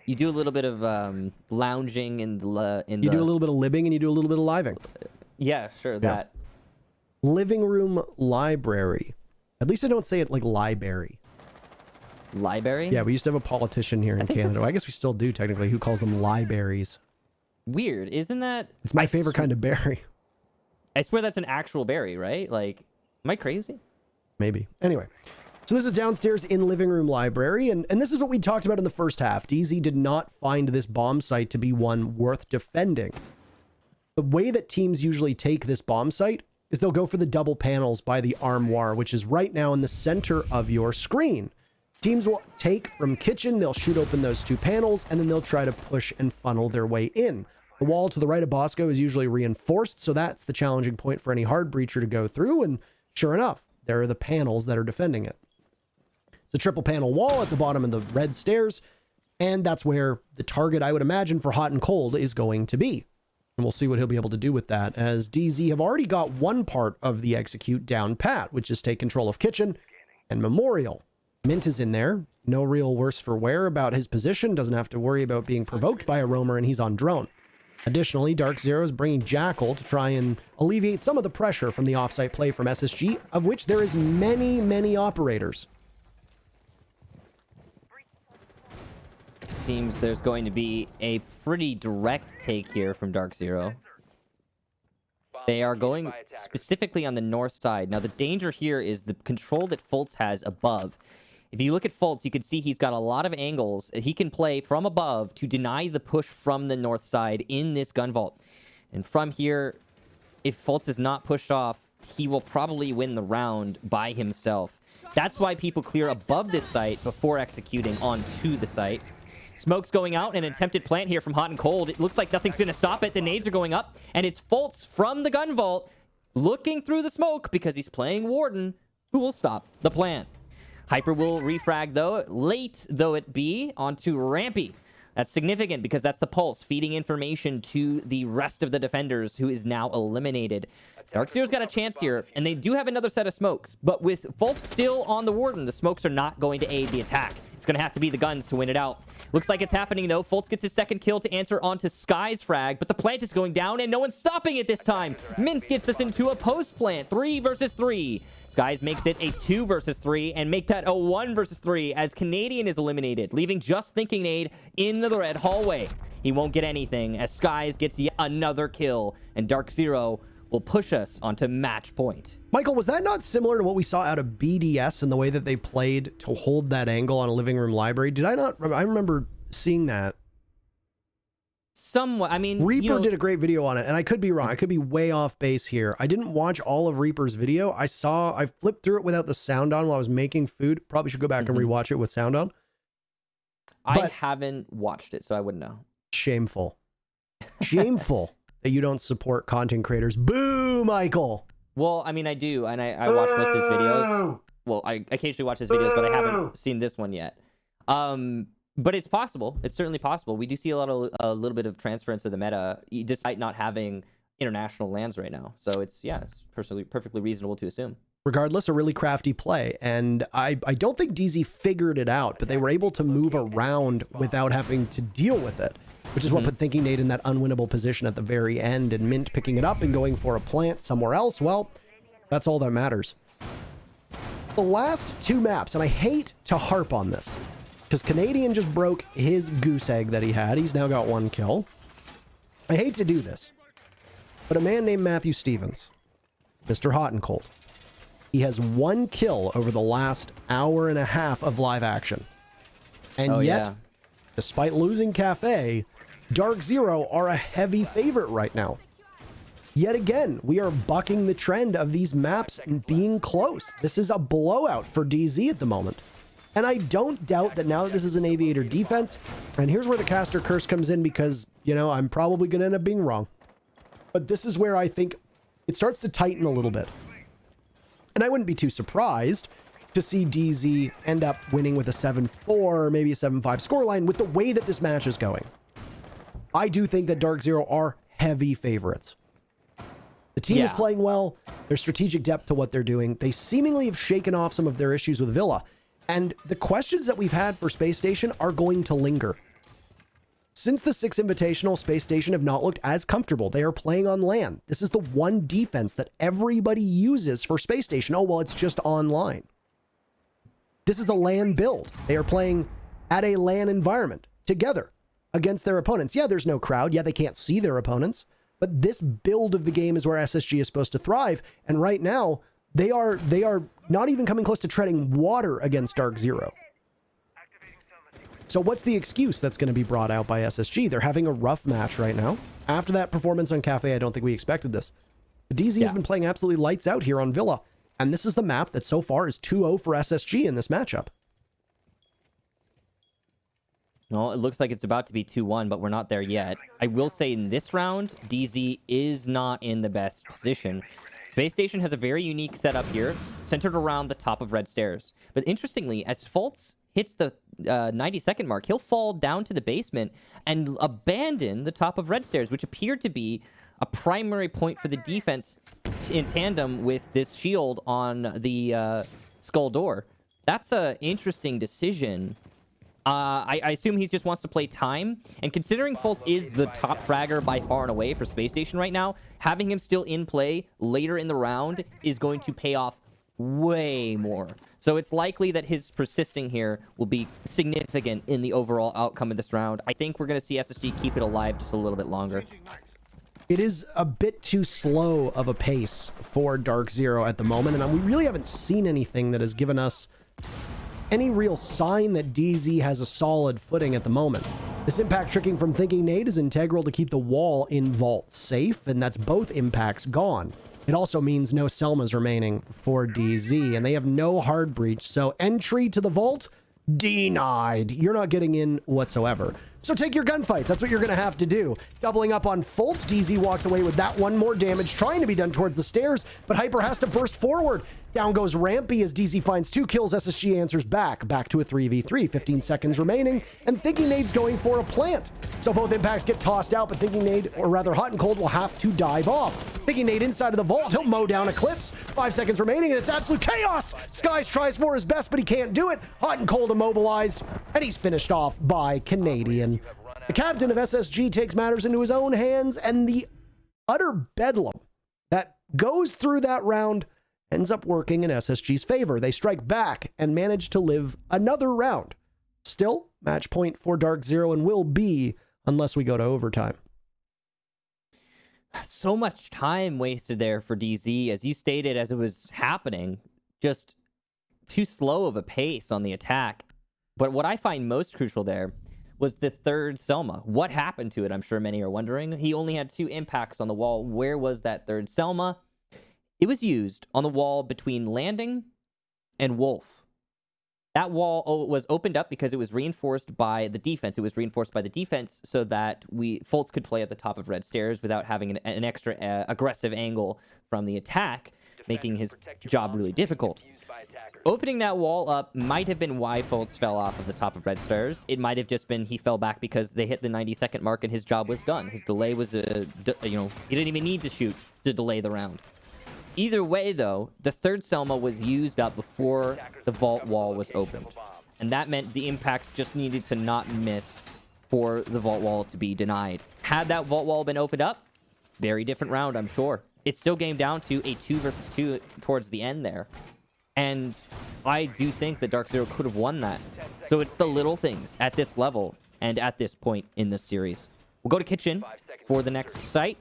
do a little bit of lounging in the You do a little bit of libbing and you do a little bit of living. Yeah, sure, that. Living room library. At least I don't say it like library. Library? Yeah, we used to have a politician here in think Canada. that's- I guess we still do technically, who calls them lieberries. Weird, isn't that? It's my favorite kind of berry. I swear that's an actual berry, right? Like, am I crazy? Maybe. Anyway, so this is downstairs in living room library, and this is what we talked about in the first half. DZ did not find this bomb site to be one worth defending. The way that teams usually take this bomb site is they'll go for the double panels by the armoire, which is right now in the center of your screen. Teams will take from kitchen, they'll shoot open those two panels, and then they'll try to push and funnel their way in. The wall to the right of Bosco is usually reinforced, so that's the challenging point for any hard breacher to go through, and sure enough, there are the panels that are defending it. It's a triple panel wall at the bottom of the red stairs, and that's where the target, I would imagine, for hot and cold is going to be. And we'll see what he'll be able to do with that, as DZ have already got one part of the execute down pat, which is take control of kitchen and memorial. Mint is in there, no real worse for wear about his position, doesn't have to worry about being provoked by a roamer, and he's on drone. Additionally, DarkZero is bringing Jackal to try and alleviate some of the pressure from the offsite play from SSG, of which there is many operators. Seems there's going to be a pretty direct take here from DarkZero. They are going specifically on the north side. Now, the danger here is the control that Fultz has above. If you look at Fultz, you can see he's got a lot of angles he can play from above to deny the push from the north side in this gun vault. And from here, if Fultz is not pushed off, he will probably win the round by himself. That's why people clear above this site before executing onto the site. Smoke's going out, an attempted plant here from hot and cold. It looks like nothing's going to stop it. The nades are going up, and it's Fultz from the gun vault looking through the smoke because he's playing Warden, who will stop the plant. Hyper will refrag, though, late though it be, onto Rampy. That's significant because that's the pulse feeding information to the rest of the defenders, who is now eliminated. DarkZero's got a chance here, and they do have another set of smokes, but with Fultz still on the Warden, the smokes are not going to aid the attack. It's going to have to be the guns to win it out. Looks like it's happening, though. Fultz gets his second kill to answer onto Sky's frag, but the plant is going down, and no one's stopping it this time. Mince gets us into a post plant, 3 versus 3. Skies makes it a 2 versus 3 and make that a 1 versus 3 as Canadian is eliminated, leaving just Thinking Nade in the red hallway. He won't get anything as Skies gets yet another kill, and DarkZero will push us onto match point. Michael, was that not similar to what we saw out of BDS and the way that they played to hold that angle on a living room library? Did I not? I remember seeing that. Somewhat. I mean, Reaper did a great video on it, and I could be wrong. I could be way off base here. I didn't watch all of Reaper's video. I flipped through it without the sound on while I was making food. Probably should go back and rewatch it with sound on. I haven't watched it, so I wouldn't know. Shameful. Shameful that you don't support content creators. Boo, Michael. Well, I mean, I do, and I watch most of his videos. Well, I occasionally watch his videos, but I haven't seen this one yet. But it's possible. It's certainly possible. We do see a little bit of transference of the meta, despite not having international lands right now. So it's perfectly reasonable to assume. Regardless, a really crafty play, and I don't think DZ figured it out, but they were able to move around without having to deal with it, which is what put Thinking Nade in that unwinnable position at the very end, and Mint picking it up and going for a plant somewhere else. Well, that's all that matters. The last two maps, and I hate to harp on this, because Canadian just broke his goose egg that he had. He's now got 1 kill. I hate to do this, but a man named Matthew Stevens, Mr. Hot and Cold, he has 1 kill over the last hour and a half of live action. And yet, despite losing Cafe, DarkZero are a heavy favorite right now. Yet again, we are bucking the trend of these maps and being close. This is a blowout for DZ at the moment. And I don't doubt that now that this is an Aviator defense, and here's where the caster curse comes in because, you know, I'm probably going to end up being wrong. But this is where I think it starts to tighten a little bit. And I wouldn't be too surprised to see DZ end up winning with a 7-4, maybe a 7-5 scoreline with the way that this match is going. I do think that DarkZero are heavy favorites. The team is playing well. There's strategic depth to what they're doing. They seemingly have shaken off some of their issues with Villa. And the questions that we've had for Spacestation are going to linger. Since the 6 Invitational, Spacestation have not looked as comfortable. They are playing on LAN. This is the one defense that everybody uses for Spacestation. Oh, well, it's just online. This is a LAN build. They are playing at a LAN environment together against their opponents. Yeah, there's no crowd. Yeah, they can't see their opponents. But this build of the game is where SSG is supposed to thrive. And right now, they are not even coming close to treading water against DarkZero. So what's the excuse that's going to be brought out by SSG? They're having a rough match right now. After that performance on Cafe, I don't think we expected this. But DZ has been playing absolutely lights out here on Villa. And this is the map that so far is 2-0 for SSG in this matchup. Well, it looks like it's about to be 2-1, but we're not there yet. I will say in this round, DZ is not in the best position. Spacestation has a very unique setup here, centered around the top of red stairs. But interestingly, as Fultz hits the 90-second mark, he'll fall down to the basement and abandon the top of red stairs, which appeared to be a primary point for the defense in tandem with this shield on the skull door. That's an interesting decision. I assume he just wants to play time. And considering Fultz is the top fragger by far and away for Spacestation right now, having him still in play later in the round is going to pay off way more. So it's likely that his persisting here will be significant in the overall outcome of this round. I think we're going to see SSG keep it alive just a little bit longer. It is a bit too slow of a pace for DarkZero at the moment, and we really haven't seen anything that has given us any real sign that DZ has a solid footing at the moment. This impact tricking from Thinking Nate is integral to keep the wall in vault safe, and that's both impacts gone. It also means no Selmas remaining for DZ, and they have no hard breach, so entry to the vault, denied. You're not getting in whatsoever. So take your gunfights. That's what you're going to have to do. Doubling up on Fultz, DZ walks away with that one more damage, trying to be done towards the stairs, but Hyper has to burst forward. Down goes Rampy as DZ finds 2 kills. SSG answers back to a 3v3. 15 seconds remaining, and Thinking Nade's going for a plant. So both impacts get tossed out, but Thinking Nade, or rather Hot and Cold, will have to dive off. Thinking Nade inside of the vault. He'll mow down Eclipse. 5 seconds remaining, and it's absolute chaos. Skies tries for his best, but he can't do it. Hot and Cold immobilized, and he's finished off by Canadian. The captain of SSG takes matters into his own hands, and the utter bedlam that goes through that round ends up working in SSG's favor. They strike back and manage to live another round. Still, match point for DarkZero and will be unless we go to overtime. So much time wasted there for DZ, as you stated, as it was happening. Just too slow of a pace on the attack. But what I find most crucial there was the third Selma. What happened to it? I'm sure many are wondering. He only had 2 impacts on the wall. Where was that third Selma? It was used on the wall between Landing and Wolf. That wall was opened up because it was reinforced by the defense. It was reinforced by the defense so that Fultz could play at the top of red stairs without having an extra aggressive angle from the attack, making his job really difficult. Opening that wall up might have been why Fultz fell off of the top of red stairs. It might have just been he fell back because they hit the 90-second mark and his job was done. His delay was, he didn't even need to shoot to delay the round. Either way, though, the third Selma was used up before the vault wall was opened. And that meant the impacts just needed to not miss for the vault wall to be denied. Had that vault wall been opened up, very different round, I'm sure. It still came down to a 2 versus 2 towards the end there. And I do think that DarkZero could have won that. So it's the little things at this level and at this point in this series. We'll go to Kitchen for the next site.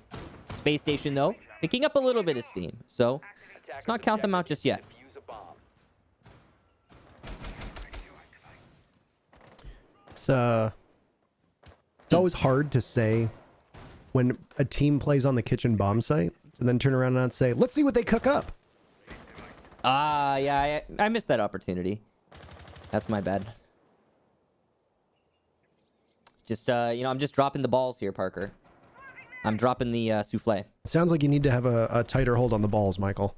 Space Station, though, picking up a little bit of steam. So let's not count them out just yet. It's always hard to say when a team plays on the Kitchen bomb site and then turn around and say, let's see what they cook up. Yeah, I missed that opportunity. That's my bad. Just, I'm just dropping the balls here, Parker. I'm dropping the souffle. It sounds like you need to have a tighter hold on the balls, Michael.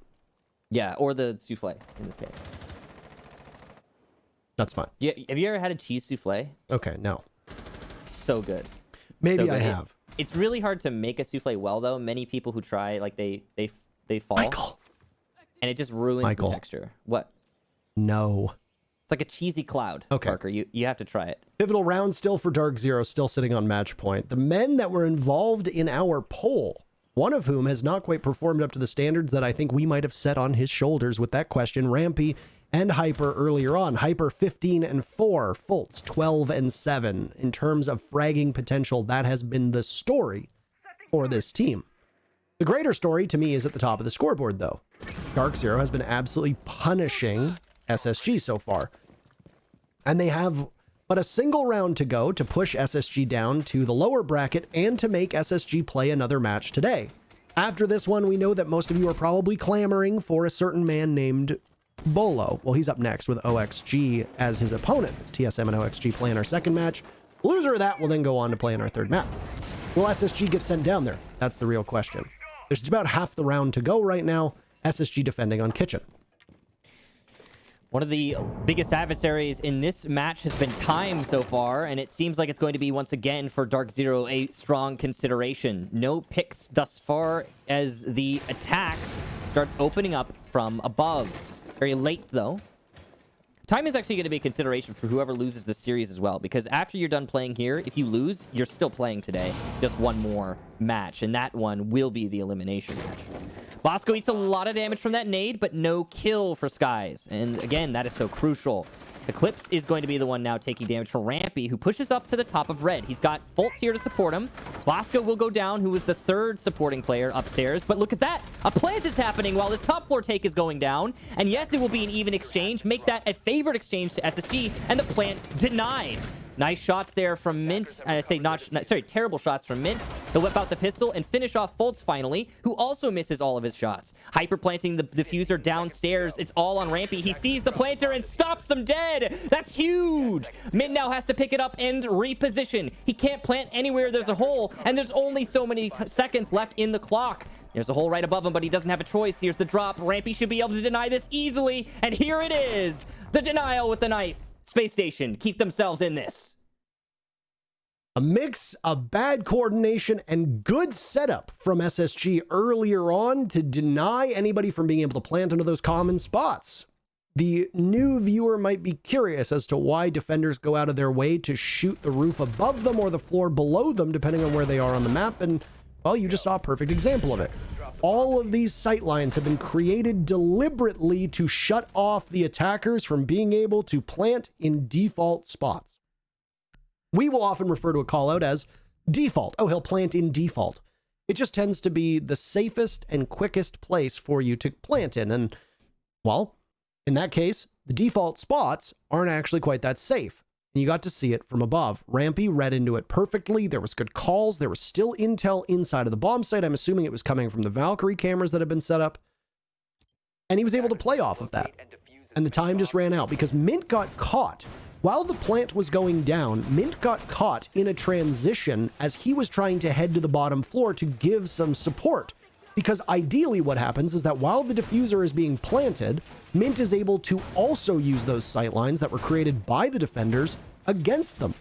Yeah, or the souffle in this case. That's fine. Yeah, have you ever had a cheese souffle? Okay, no. So good. Maybe so good. I have. It's really hard to make a souffle well, though. Many people who try, like, they fall. Michael. And it just ruins the texture. What? No. It's like a cheesy cloud, okay. Parker. You have to try it. Pivotal round still for DarkZero, still sitting on match point. The men that were involved in our poll, one of whom has not quite performed up to the standards that I think we might have set on his shoulders with that question. Rampy and Hyper earlier on. Hyper 15 and 4, Fultz 12 and 7. In terms of fragging potential, that has been the story for this team. The greater story to me is at the top of the scoreboard, though. DarkZero has been absolutely punishing SSG so far. And they have but a single round to go to push SSG down to the lower bracket and to make SSG play another match today. After this one, we know that most of you are probably clamoring for a certain man named Bolo. Well, he's up next with OXG as his opponent. As TSM and OXG play in our second match. The loser of that will then go on to play in our third map. Will SSG get sent down there? That's the real question. There's about half the round to go right now. SSG defending on Kitchen. One of the biggest adversaries in this match has been time so far, and it seems like it's going to be, once again, for DarkZero, a strong consideration. No picks thus far as the attack starts opening up from above. Very late, though. Time is actually going to be a consideration for whoever loses the series as well, because after you're done playing here, if you lose, you're still playing today. Just one more match, and that one will be the elimination match. Bosco eats a lot of damage from that nade, but no kill for Skies. And again, that is so crucial. Eclipse is going to be the one now taking damage from Rampy, who pushes up to the top of red. He's got Fultz here to support him. Bosco will go down, who was the third supporting player upstairs. But look at that. A plant is happening while this top floor take is going down. And yes, it will be an even exchange. Make that a favored exchange to SSG, and the plant denied. Nice shots there from Mint. I say terrible shots from Mint. They'll whip out the pistol and finish off Fultz finally, who also misses all of his shots. Hyper planting the diffuser downstairs. It's all on Rampy. He sees the planter and stops him dead. That's huge. Mint now has to pick it up and reposition. He can't plant anywhere there's a hole, and there's only so many seconds left in the clock. There's a hole right above him, but he doesn't have a choice. Here's the drop. Rampy should be able to deny this easily, and here it is. The denial with the knife. Spacestation keep themselves in this. A mix of bad coordination and good setup from SSG earlier on to deny anybody from being able to plant into those common spots. The new viewer might be curious as to why defenders go out of their way to shoot the roof above them or the floor below them, depending on where they are on the map. And, well, you just saw a perfect example of it. All of these sight lines have been created deliberately to shut off the attackers from being able to plant in default spots. We will often refer to a callout as default. Oh, he'll plant in default. It just tends to be the safest and quickest place for you to plant in. And, well, in that case, the default spots aren't actually quite that safe. And you got to see it from above. Rampy read into it perfectly. There was good calls. There was still intel inside of the bomb site. I'm assuming it was coming from the Valkyrie cameras that have been set up. And he was able to play off of that. And the time just ran out because Mint got caught. While the plant was going down, Mint got caught in a transition as he was trying to head to the bottom floor to give some support. Because ideally what happens is that while the diffuser is being planted, Mint is able to also use those sight lines that were created by the defenders against them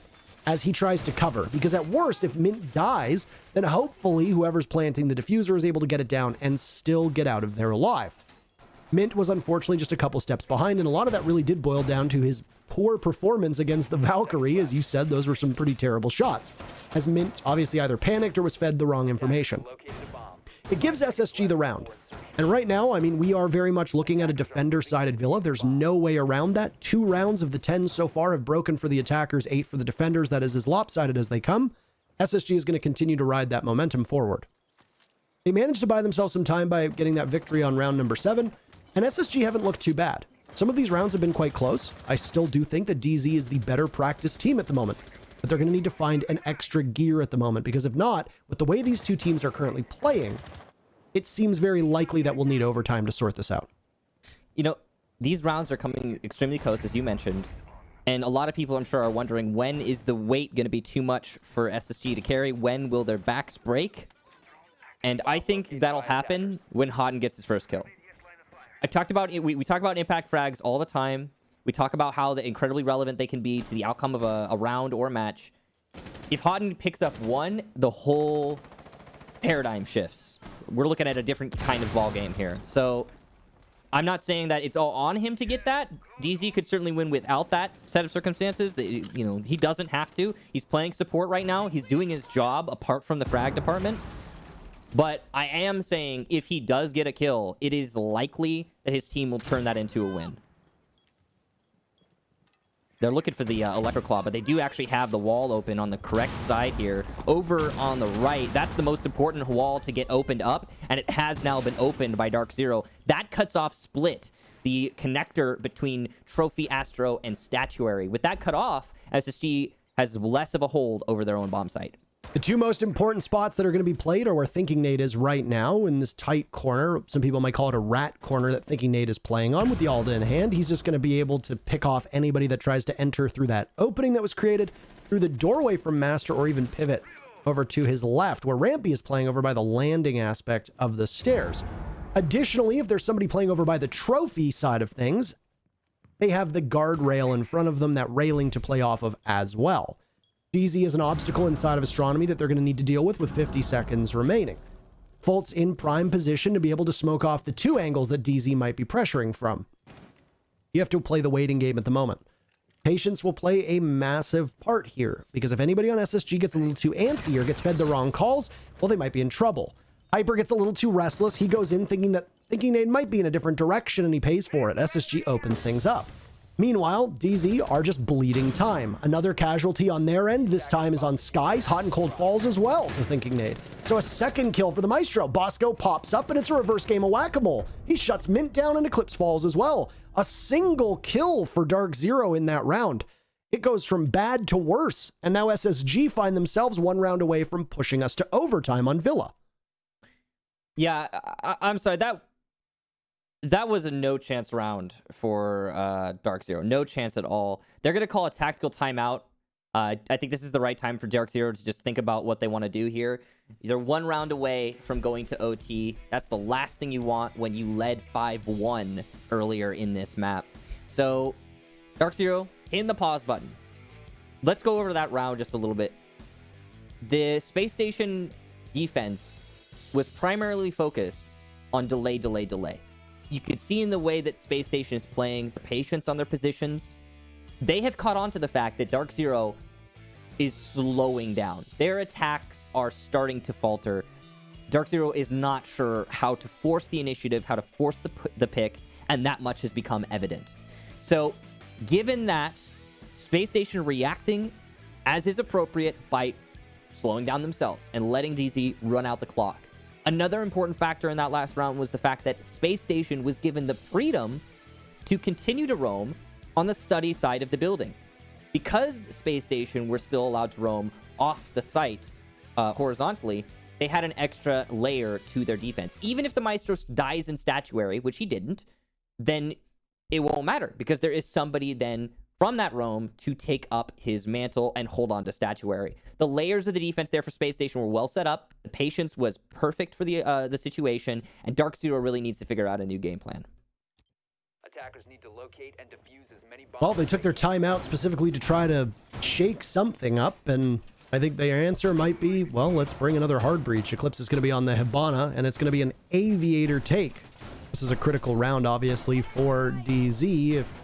as he tries to cover. Because at worst, if Mint dies, then hopefully whoever's planting the diffuser is able to get it down and still get out of there alive. Mint was unfortunately just a couple steps behind, and a lot of that really did boil down to his poor performance against the Valkyrie. As you said, those were some pretty terrible shots, as Mint obviously either panicked or was fed the wrong information. It gives SSG the round. And right now, I mean, we are very much looking at a defender-sided Villa. There's no way around that. 2 rounds of the 10 so far have broken for the attackers, 8 for the defenders. That is as lopsided as they come. SSG is going to continue to ride that momentum forward. They managed to buy themselves some time by getting that victory on round number 7, and SSG haven't looked too bad. Some of these rounds have been quite close. I still do think that DZ is the better practice team at the moment, but they're going to need to find an extra gear at the moment, because if not, with the way these two teams are currently playing, it seems very likely that we'll need overtime to sort this out. You know, these rounds are coming extremely close, as you mentioned, and a lot of people, I'm sure, are wondering, when is the weight going to be too much for SSG to carry? When will their backs break? And I think that'll happen when Hodden gets his first kill. I talked about it. We talk about impact frags all the time. We talk about how incredibly relevant they can be to the outcome of a round or match. If Hodden picks up one, the whole paradigm shifts. We're looking at a different kind of ball game here. So I'm not saying that it's all on him to get that. DZ could certainly win without that set of circumstances. You know, he doesn't have to. He's playing support right now. He's doing his job apart from the frag department. But I am saying if he does get a kill, it is likely that his team will turn that into a win. They're looking for the Electro Claw, but they do actually have the wall open on the correct side here. Over on the right, that's the most important wall to get opened up, and it has now been opened by DarkZero. That cuts off Split, the connector between Trophy, Astro, and Statuary. With that cut off, SSG has less of a hold over their own bomb site. The two most important spots that are going to be played are where Thinking Nate is right now in this tight corner. Some people might call it a rat corner that Thinking Nate is playing on with the Alda in hand. He's just going to be able to pick off anybody that tries to enter through that opening that was created, through the doorway from Master, or even pivot over to his left, where Rampy is playing over by the landing aspect of the stairs. Additionally, if there's somebody playing over by the trophy side of things, they have the guardrail in front of them, that railing to play off of as well. DZ is an obstacle inside of Astronomy that they're going to need to deal with 50 seconds remaining. Fult's in prime position to be able to smoke off the two angles that DZ might be pressuring from. You have to play the waiting game at the moment. Patience will play a massive part here, because if anybody on SSG gets a little too antsy or gets fed the wrong calls, well, they might be in trouble. Hyper gets a little too restless. He goes in thinking they might be in a different direction, and he pays for it. SSG opens things up. Meanwhile, DZ are just bleeding time. Another casualty on their end. This time is on Skies. Hot and Cold falls as well to Thinking Nate. So a second kill for the Maestro. Bosco pops up, and it's a reverse game of whack-a-mole. He shuts Mint down, and Eclipse falls as well. A single kill for DarkZero in that round. It goes from bad to worse. And now SSG find themselves one round away from pushing us to overtime on Villa. Yeah, I'm sorry. That was a no-chance round for DarkZero. No chance at all. They're going to call a tactical timeout. I think this is the right time for DarkZero to just think about what they want to do here. They're one round away from going to OT. That's the last thing you want when you led 5-1 earlier in this map. So, DarkZero, hitting the pause button. Let's go over that round just a little bit. The Space Station defense was primarily focused on delay. You could see in the way that Space Station is playing, the patience on their positions. They have caught on to the fact that DarkZero is slowing down. Their attacks are starting to falter. DarkZero is not sure how to force the initiative, how to force the pick, and that much has become evident. So, given that, Space Station reacting as is appropriate by slowing down themselves and letting DZ run out the clock. Another important factor in that last round was the fact that Space Station was given the freedom to continue to roam on the study side of the building. Because Space Station were still allowed to roam off the site horizontally, they had an extra layer to their defense. Even if the Maestro dies in Statuary, which he didn't, then it won't matter, because there is somebody then from that roam to take up his mantle and hold on to Statuary. The layers of the defense there for Space Station were well set up. The patience was perfect for the situation, and DarkZero really needs to figure out a new game plan. Attackers need to locate and defuse as many bombs. Well, they took their time out specifically to try to shake something up, and I think their answer might be, well, let's bring another hard breach. Eclipse is going to be on the Hibana, and it's going to be an Aviator take. This is a critical round, obviously, for DZ. If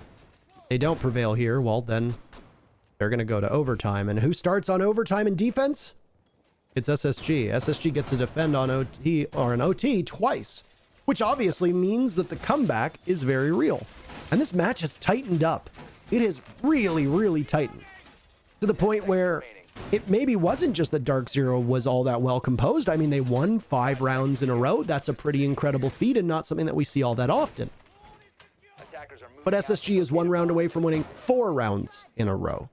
they don't prevail here, well, then they're going to go to overtime. And who starts on overtime in defense? It's SSG. SSG gets to defend on OT, or an OT, twice, which obviously means that the comeback is very real. And this match has tightened up. It has really, really tightened to the point where it maybe wasn't just that DarkZero was all that well composed. I mean, they won 5 rounds in a row. That's a pretty incredible feat and not something that we see all that often. But SSG is 1 round away from winning 4 rounds in a row,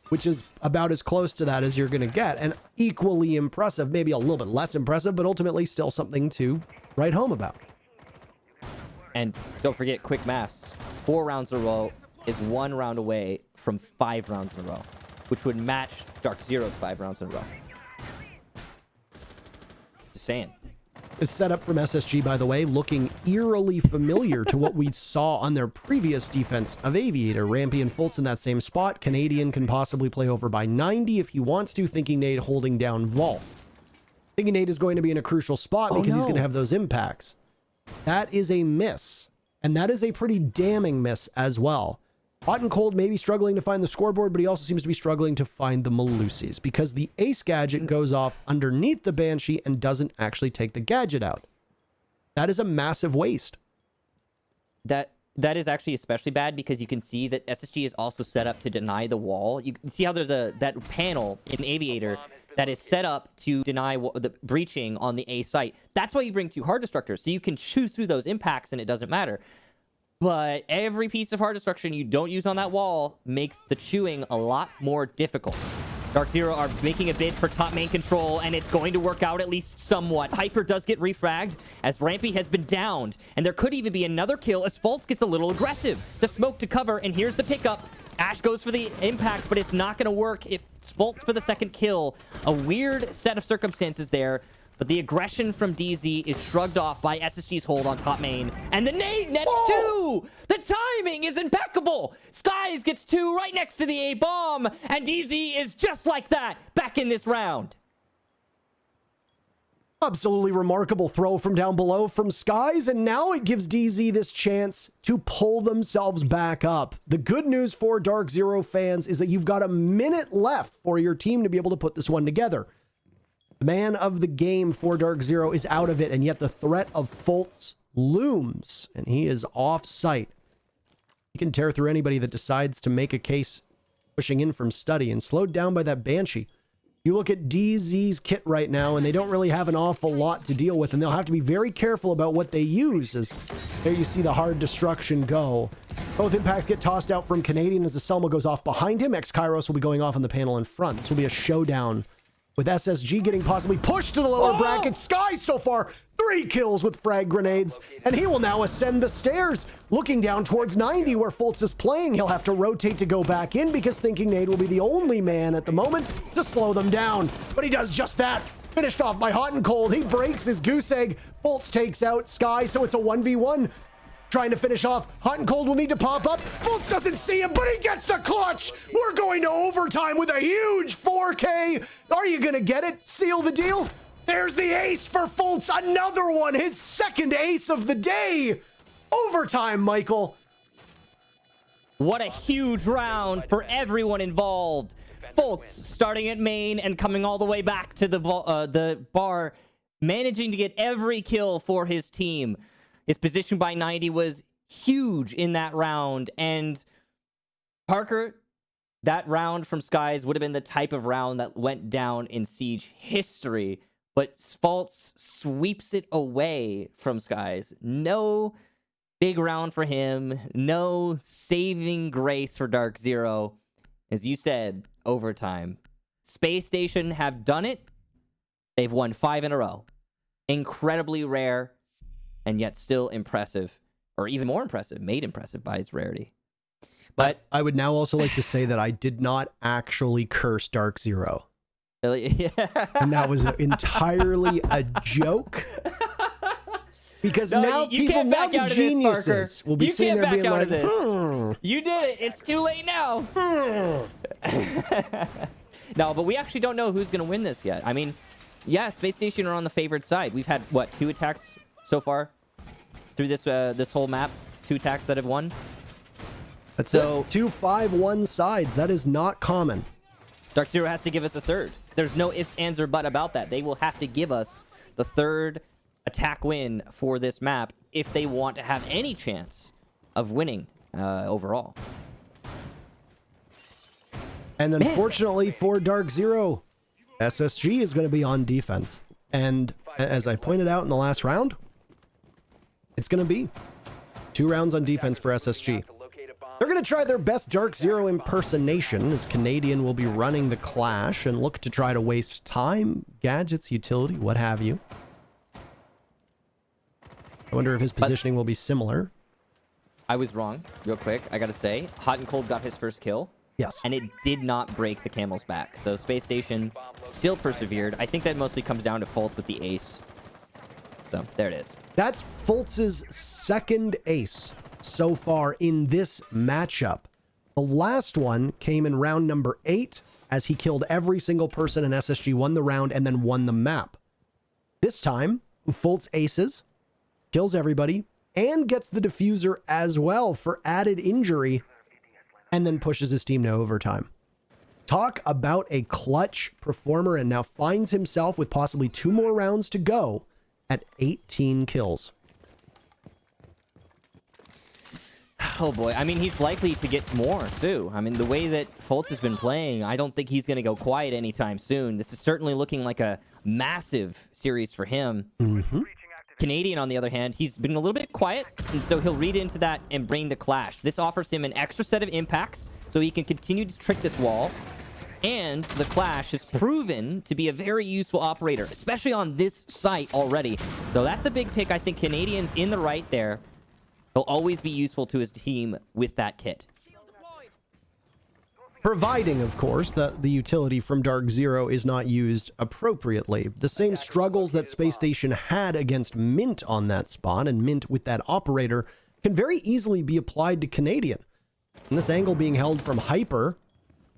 which is about as close to that as you're going to get. And equally impressive, maybe a little bit less impressive, but ultimately still something to write home about. And don't forget, quick maths, 4 rounds in a row is 1 round away from 5 rounds in a row, which would match DarkZero's 5 rounds in a row. Just saying. Is set up from SSG, by the way, looking eerily familiar to what we saw on their previous defense of Aviator. Rampy and Fultz in that same spot. Canadian can possibly play over by 90 if he wants to. Thinking Nate holding down Vault. Thinking Nate is going to be in a crucial spot because he's going to have those impacts. That is a miss. And that is a pretty damning miss as well. Hot and Cold may be struggling to find the scoreboard, but he also seems to be struggling to find the Malusis because the Ace gadget goes off underneath the Banshee and doesn't actually take the gadget out. That is a massive waste. That that is actually especially bad because you can see that SSG is also set up to deny the wall. You can see how there's that panel in Aviator that is set up to deny the breaching on the A site. That's why you bring 2 hard destructors, so you can chew through those impacts and it doesn't matter. But every piece of hard destruction you don't use on that wall makes the chewing a lot more difficult. DarkZero are making a bid for top main control, and it's going to work out at least somewhat. Hyper does get refragged as Rampy has been downed, and there could even be another kill as Fultz gets a little aggressive. The smoke to cover, and here's the pickup. Ash goes for the impact, but it's not going to work if it's Fultz for the second kill. A weird set of circumstances there, but the aggression from DZ is shrugged off by SSG's hold on top main. And the nade nets 2! The timing is impeccable! Skies gets 2 right next to the A-bomb, and DZ is just like that, back in this round. Absolutely remarkable throw from down below from Skies, and now it gives DZ this chance to pull themselves back up. The good news for DarkZero fans is that you've got a minute left for your team to be able to put this one together. The man of the game for DarkZero is out of it, and yet the threat of Fultz looms, and he is off site. He can tear through anybody that decides to make a case pushing in from study, and slowed down by that Banshee. You look at DZ's kit right now, and they don't really have an awful lot to deal with, and they'll have to be very careful about what they use, as there you see the hard destruction go. Both impacts get tossed out from Canadian as the Selma goes off behind him. X-Kairos will be going off on the panel in front. This will be a showdown, with SSG getting possibly pushed to the lower bracket. Sky so far, 3 kills with frag grenades, and he will now ascend the stairs, looking down towards 90 where Fultz is playing. He'll have to rotate to go back in because Thinking Nade will be the only man at the moment to slow them down. But he does just that. Finished off by Hot and Cold. He breaks his goose egg. Fultz takes out Sky, so it's a 1v1. Trying to finish off. Hot and Cold will need to pop up. Fultz doesn't see him, but he gets the clutch. We're going to overtime with a huge 4K. Are you going to get it? Seal the deal? There's the ace for Fultz. Another one. His second ace of the day. Overtime, Michael. What a huge round for everyone involved. Fultz starting at main and coming all the way back to the bar, managing to get every kill for his team. His position by 90 was huge in that round. And Parker, that round from Skies would have been the type of round that went down in Siege history. But Fultz sweeps it away from Skies. No big round for him. No saving grace for DarkZero. As you said, overtime. Spacestation have done it. They've won 5 in a row. Incredibly rare. And yet still impressive, or even more impressive, made impressive by its rarity. But I would now also like to say that I did not actually curse DarkZero. Yeah. And that was entirely a joke. Because now people, now the geniuses will be sitting there being like, You did it. It's too late now. No, but we actually don't know who's going to win this yet. I mean, yeah, Spacestation are on the favored side. We've had, what, 2 attacks so far through this whole map? 2 attacks that have won. That's so 2 5-1 sides. That is not common. DarkZero has to give us a third. There's no ifs, ands, or but about that. They will have to give us the third attack win for this map if they want to have any chance of winning overall. And unfortunately for DarkZero, SSG is going to be on defense. And as I pointed out in the last round, it's going to be 2 rounds on defense for SSG. They're going to try their best DarkZero impersonation, as Canadian will be running the clash and look to try to waste time, gadgets, utility, what have you. I wonder if his positioning will be similar. I was wrong, real quick. I got to say, Hot and Cold got his first kill. Yes. And it did not break the camel's back. So Spacestation still persevered. I think that mostly comes down to Fultz with the ace. So there it is. That's Fultz's second ace so far in this matchup. The last one came in round number 8 as he killed every single person and SSG won the round and then won the map. This time, Fultz aces, kills everybody, and gets the diffuser as well for added injury, and then pushes his team to overtime. Talk about a clutch performer, and now finds himself with possibly 2 more rounds to go at 18 kills. Oh boy, I mean, he's likely to get more too. I mean, the way that Fultz has been playing, I don't think he's going to go quiet anytime soon. This is certainly looking like a massive series for him. Canadian, on the other hand, he's been a little bit quiet, and so he'll read into that and bring the clash. This offers him an extra set of impacts, so he can continue to trick this wall. And the clash has proven to be a very useful operator, especially on this site already. So that's a big pick. I think Canadian's in the right there. He'll always be useful to his team with that kit. Providing, of course, that the utility from DarkZero is not used appropriately. The same struggles that Spacestation had against Mint on that spot, and Mint with that operator, can very easily be applied to Canadian. And this angle being held from Hyper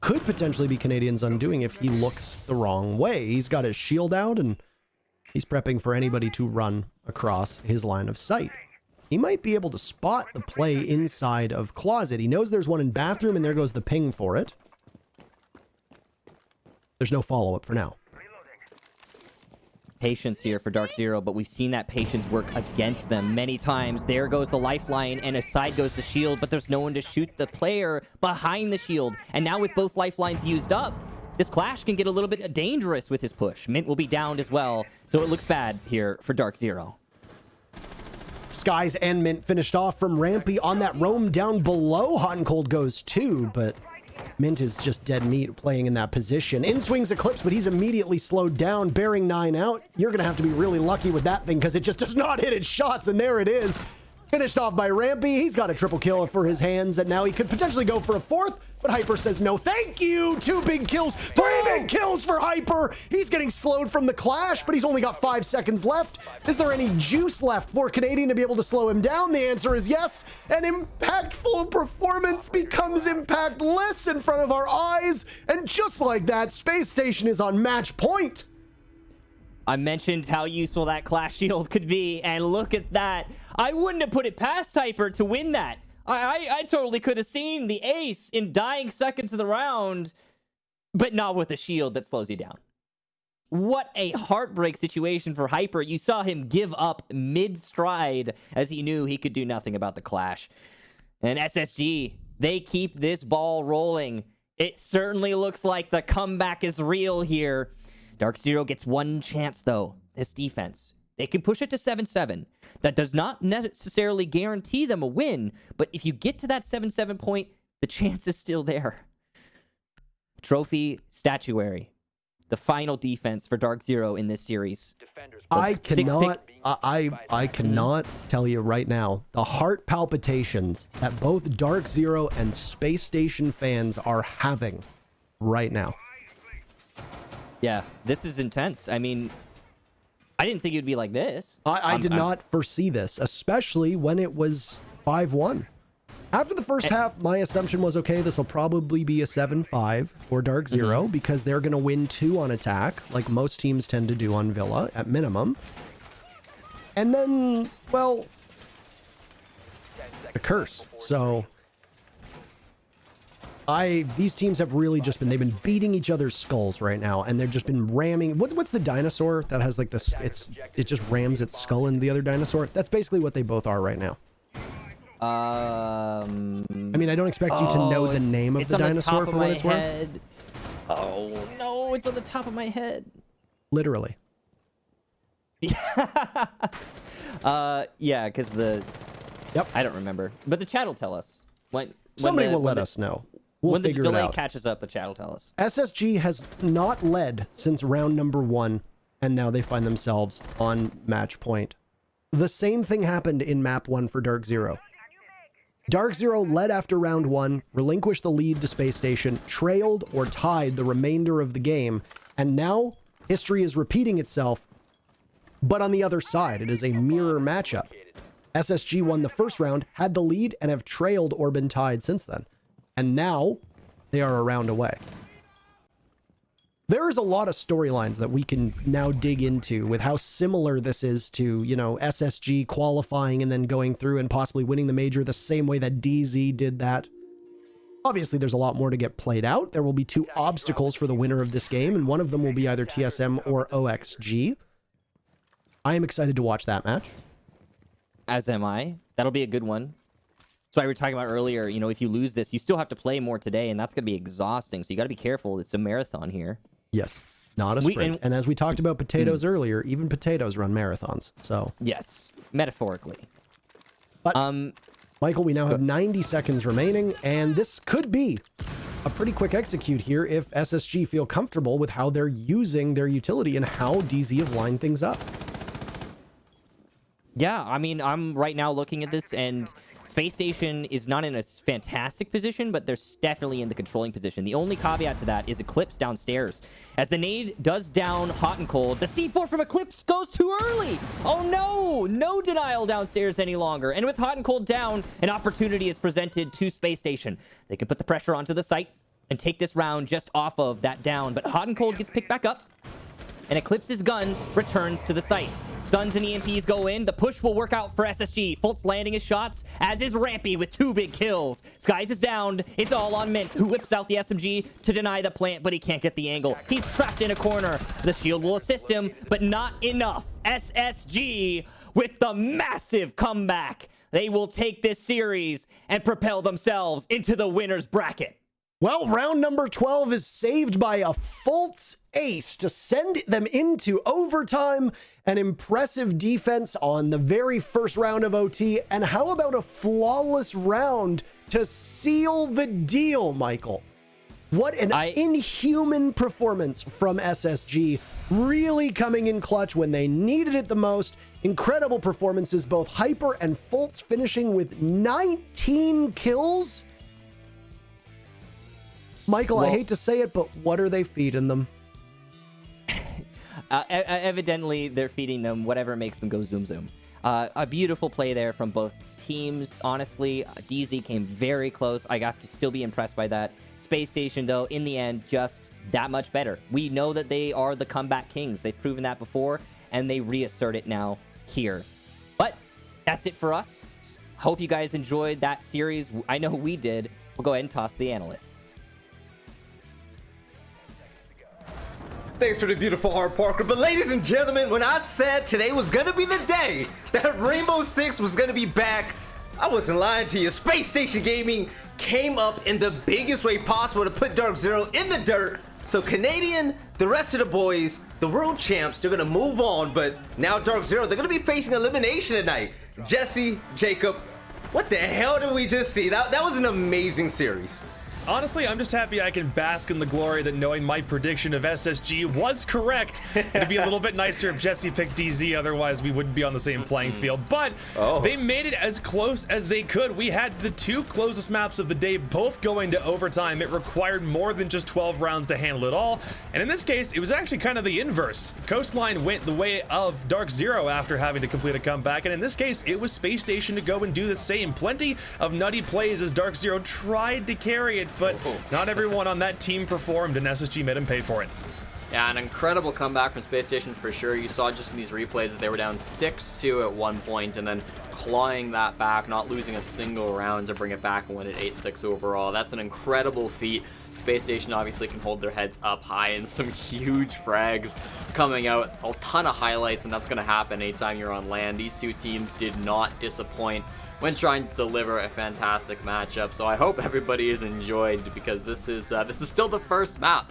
could potentially be Canadian's undoing if he looks the wrong way. He's got his shield out, and he's prepping for anybody to run across his line of sight. He might be able to spot the play inside of Closet. He knows there's one in bathroom, and there goes the ping for it. There's no follow-up for now. Patience here for DarkZero, but we've seen that patience work against them many times. There goes the lifeline, and aside goes the shield, but there's no one to shoot the player behind the shield. And now with both lifelines used up, this clash can get a little bit dangerous with his push. Mint will be downed as well, so it looks bad here for DarkZero. Skies and Mint finished off from Rampy on that roam down below. Hot and Cold goes too, but Mint is just dead meat playing in that position. In swings Eclipse, but he's immediately slowed down, bearing 9 out. You're going to have to be really lucky with that thing because it just does not hit its shots, and there it is. Finished off by Rampy. He's got a triple kill for his hands, and now he could potentially go for a 4th, but Hyper says no thank you. 2 big kills, 3 big kills for Hyper. He's getting slowed from the clash, but he's only got 5 seconds left. Is there any juice left for Canadian to be able to slow him down? The answer is yes. An impactful performance becomes impactless in front of our eyes, and just like that, Spacestation is on match point. I mentioned how useful that clash shield could be, and look at that. I wouldn't have put it past Hyper to win that. I totally could have seen the ace in dying seconds of the round, but not with a shield that slows you down. What a heartbreak situation for Hyper. You saw him give up mid-stride as he knew he could do nothing about the clash. And SSG, they keep this ball rolling. It certainly looks like the comeback is real here. DarkZero gets one chance, though. This defense, they can push it to 7-7. That does not necessarily guarantee them a win, but if you get to that 7-7 point, the chance is still there. Trophy statuary, the final defense for DarkZero in this series. I cannot tell you right now the heart palpitations that both DarkZero and Spacestation fans are having right now. Yeah, this is intense. I mean, I didn't think it would be like this. I did not foresee this, especially when it was 5-1. After the first half, my assumption was, okay, this will probably be a 7-5 for DarkZero because they're going to win 2 on attack, like most teams tend to do on Villa, at minimum. And then, well, a curse. So these teams have really just been, they've been beating each other's skulls right now, and they've just been ramming. What's the dinosaur that has like this, it just rams its skull into the other dinosaur? That's basically what they both are right now. I mean, I don't expect you to know the name of the dinosaur for what it's worth. Oh no, it's on the top of my head. Literally. Yeah, because Yep. I don't remember, but the chat will tell us when somebody will let us know. We'll figure it out. When the delay catches up, the chat will tell us. SSG has not led since round number 1, and now they find themselves on match point. The same thing happened in map 1 for DarkZero. DarkZero led after round 1, relinquished the lead to Spacestation, trailed or tied the remainder of the game, and now history is repeating itself, but on the other side, it is a mirror matchup. SSG won the first round, had the lead, and have trailed or been tied since then. And now they are a round away. There is a lot of storylines that we can now dig into with how similar this is to, you know, SSG qualifying and then going through and possibly winning the major the same way that DZ did that. Obviously, there's a lot more to get played out. There will be 2 obstacles for the winner of this game, and one of them will be either TSM or OXG. I am excited to watch that match. As am I. That'll be a good one. So I were talking about earlier, you know, if you lose this, you still have to play more today, and that's going to be exhausting. So you got to be careful. It's a marathon here. Yes, not a sprint. And as we talked about potatoes earlier, even potatoes run marathons. So yes, metaphorically. But Michael, we now have 90 seconds remaining, and this could be a pretty quick execute here if SSG feel comfortable with how they're using their utility and how DZ have lined things up. Yeah, I mean, I'm right now looking at this, and Spacestation is not in a fantastic position, but they're definitely in the controlling position. The only caveat to that is Eclipse downstairs. As the nade does down Hot and Cold, the C4 from Eclipse goes too early. Oh no, no denial downstairs any longer. And with Hot and Cold down, an opportunity is presented to Spacestation. They can put the pressure onto the site and take this round just off of that down, but Hot and Cold gets picked back up, and Eclipse's gun returns to the site. Stuns and EMPs go in. The push will work out for SSG. Fultz landing his shots, as is Rampy with 2 big kills. Skies is downed. It's all on Mint, who whips out the SMG to deny the plant, but he can't get the angle. He's trapped in a corner. The shield will assist him, but not enough. SSG with the massive comeback. They will take this series and propel themselves into the winner's bracket. Well, round number 12 is saved by a Fultz ace to send them into overtime. An impressive defense on the very first round of OT. And how about a flawless round to seal the deal, Michael? What an inhuman performance from SSG. Really coming in clutch when they needed it the most. Incredible performances, both Hyper and Fultz finishing with 19 kills. Michael, well, I hate to say it, but what are they feeding them? Evidently, they're feeding them whatever makes them go zoom zoom. A beautiful play there from both teams. Honestly, DZ came very close. I have to still be impressed by that. Spacestation, though, in the end, just that much better. We know that they are the comeback kings. They've proven that before, and they reassert it now here. But that's it for us. Hope you guys enjoyed that series. I know we did. We'll go ahead and toss the analysts. Thanks for the beautiful hard Parker. But ladies and gentlemen, when I said today was gonna be the day that Rainbow Six was gonna be back, I wasn't lying to you. Space Station Gaming came up in the biggest way possible to put DarkZero in the dirt. So Canadian, the rest of the boys, the world champs, they're gonna move on. But now DarkZero, they're gonna be facing elimination tonight. Jesse, Jacob, what the hell did we just see? That was an amazing series. Honestly, I'm just happy I can bask in the glory that knowing my prediction of SSG was correct. It'd be a little bit nicer if Jesse picked DZ, otherwise we wouldn't be on the same playing field. But they made it as close as they could. We had the 2 closest maps of the day both going to overtime. It required more than just 12 rounds to handle it all. And in this case, it was actually kind of the inverse. Coastline went the way of DarkZero after having to complete a comeback. And in this case, it was Space Station to go and do the same. Plenty of nutty plays as DarkZero tried to carry it, but not everyone on that team performed, and SSG made him pay for it. Yeah, an incredible comeback from Space Station for sure. You saw just in these replays that they were down 6-2 at one point, and then clawing that back, not losing a single round to bring it back and win it 8-6 overall. That's an incredible feat. Space Station obviously can hold their heads up high, and some huge frags coming out. A ton of highlights, and that's going to happen anytime you're on land. These 2 teams did not disappoint when trying to deliver a fantastic matchup. So I hope everybody is enjoyed, because this is still the first map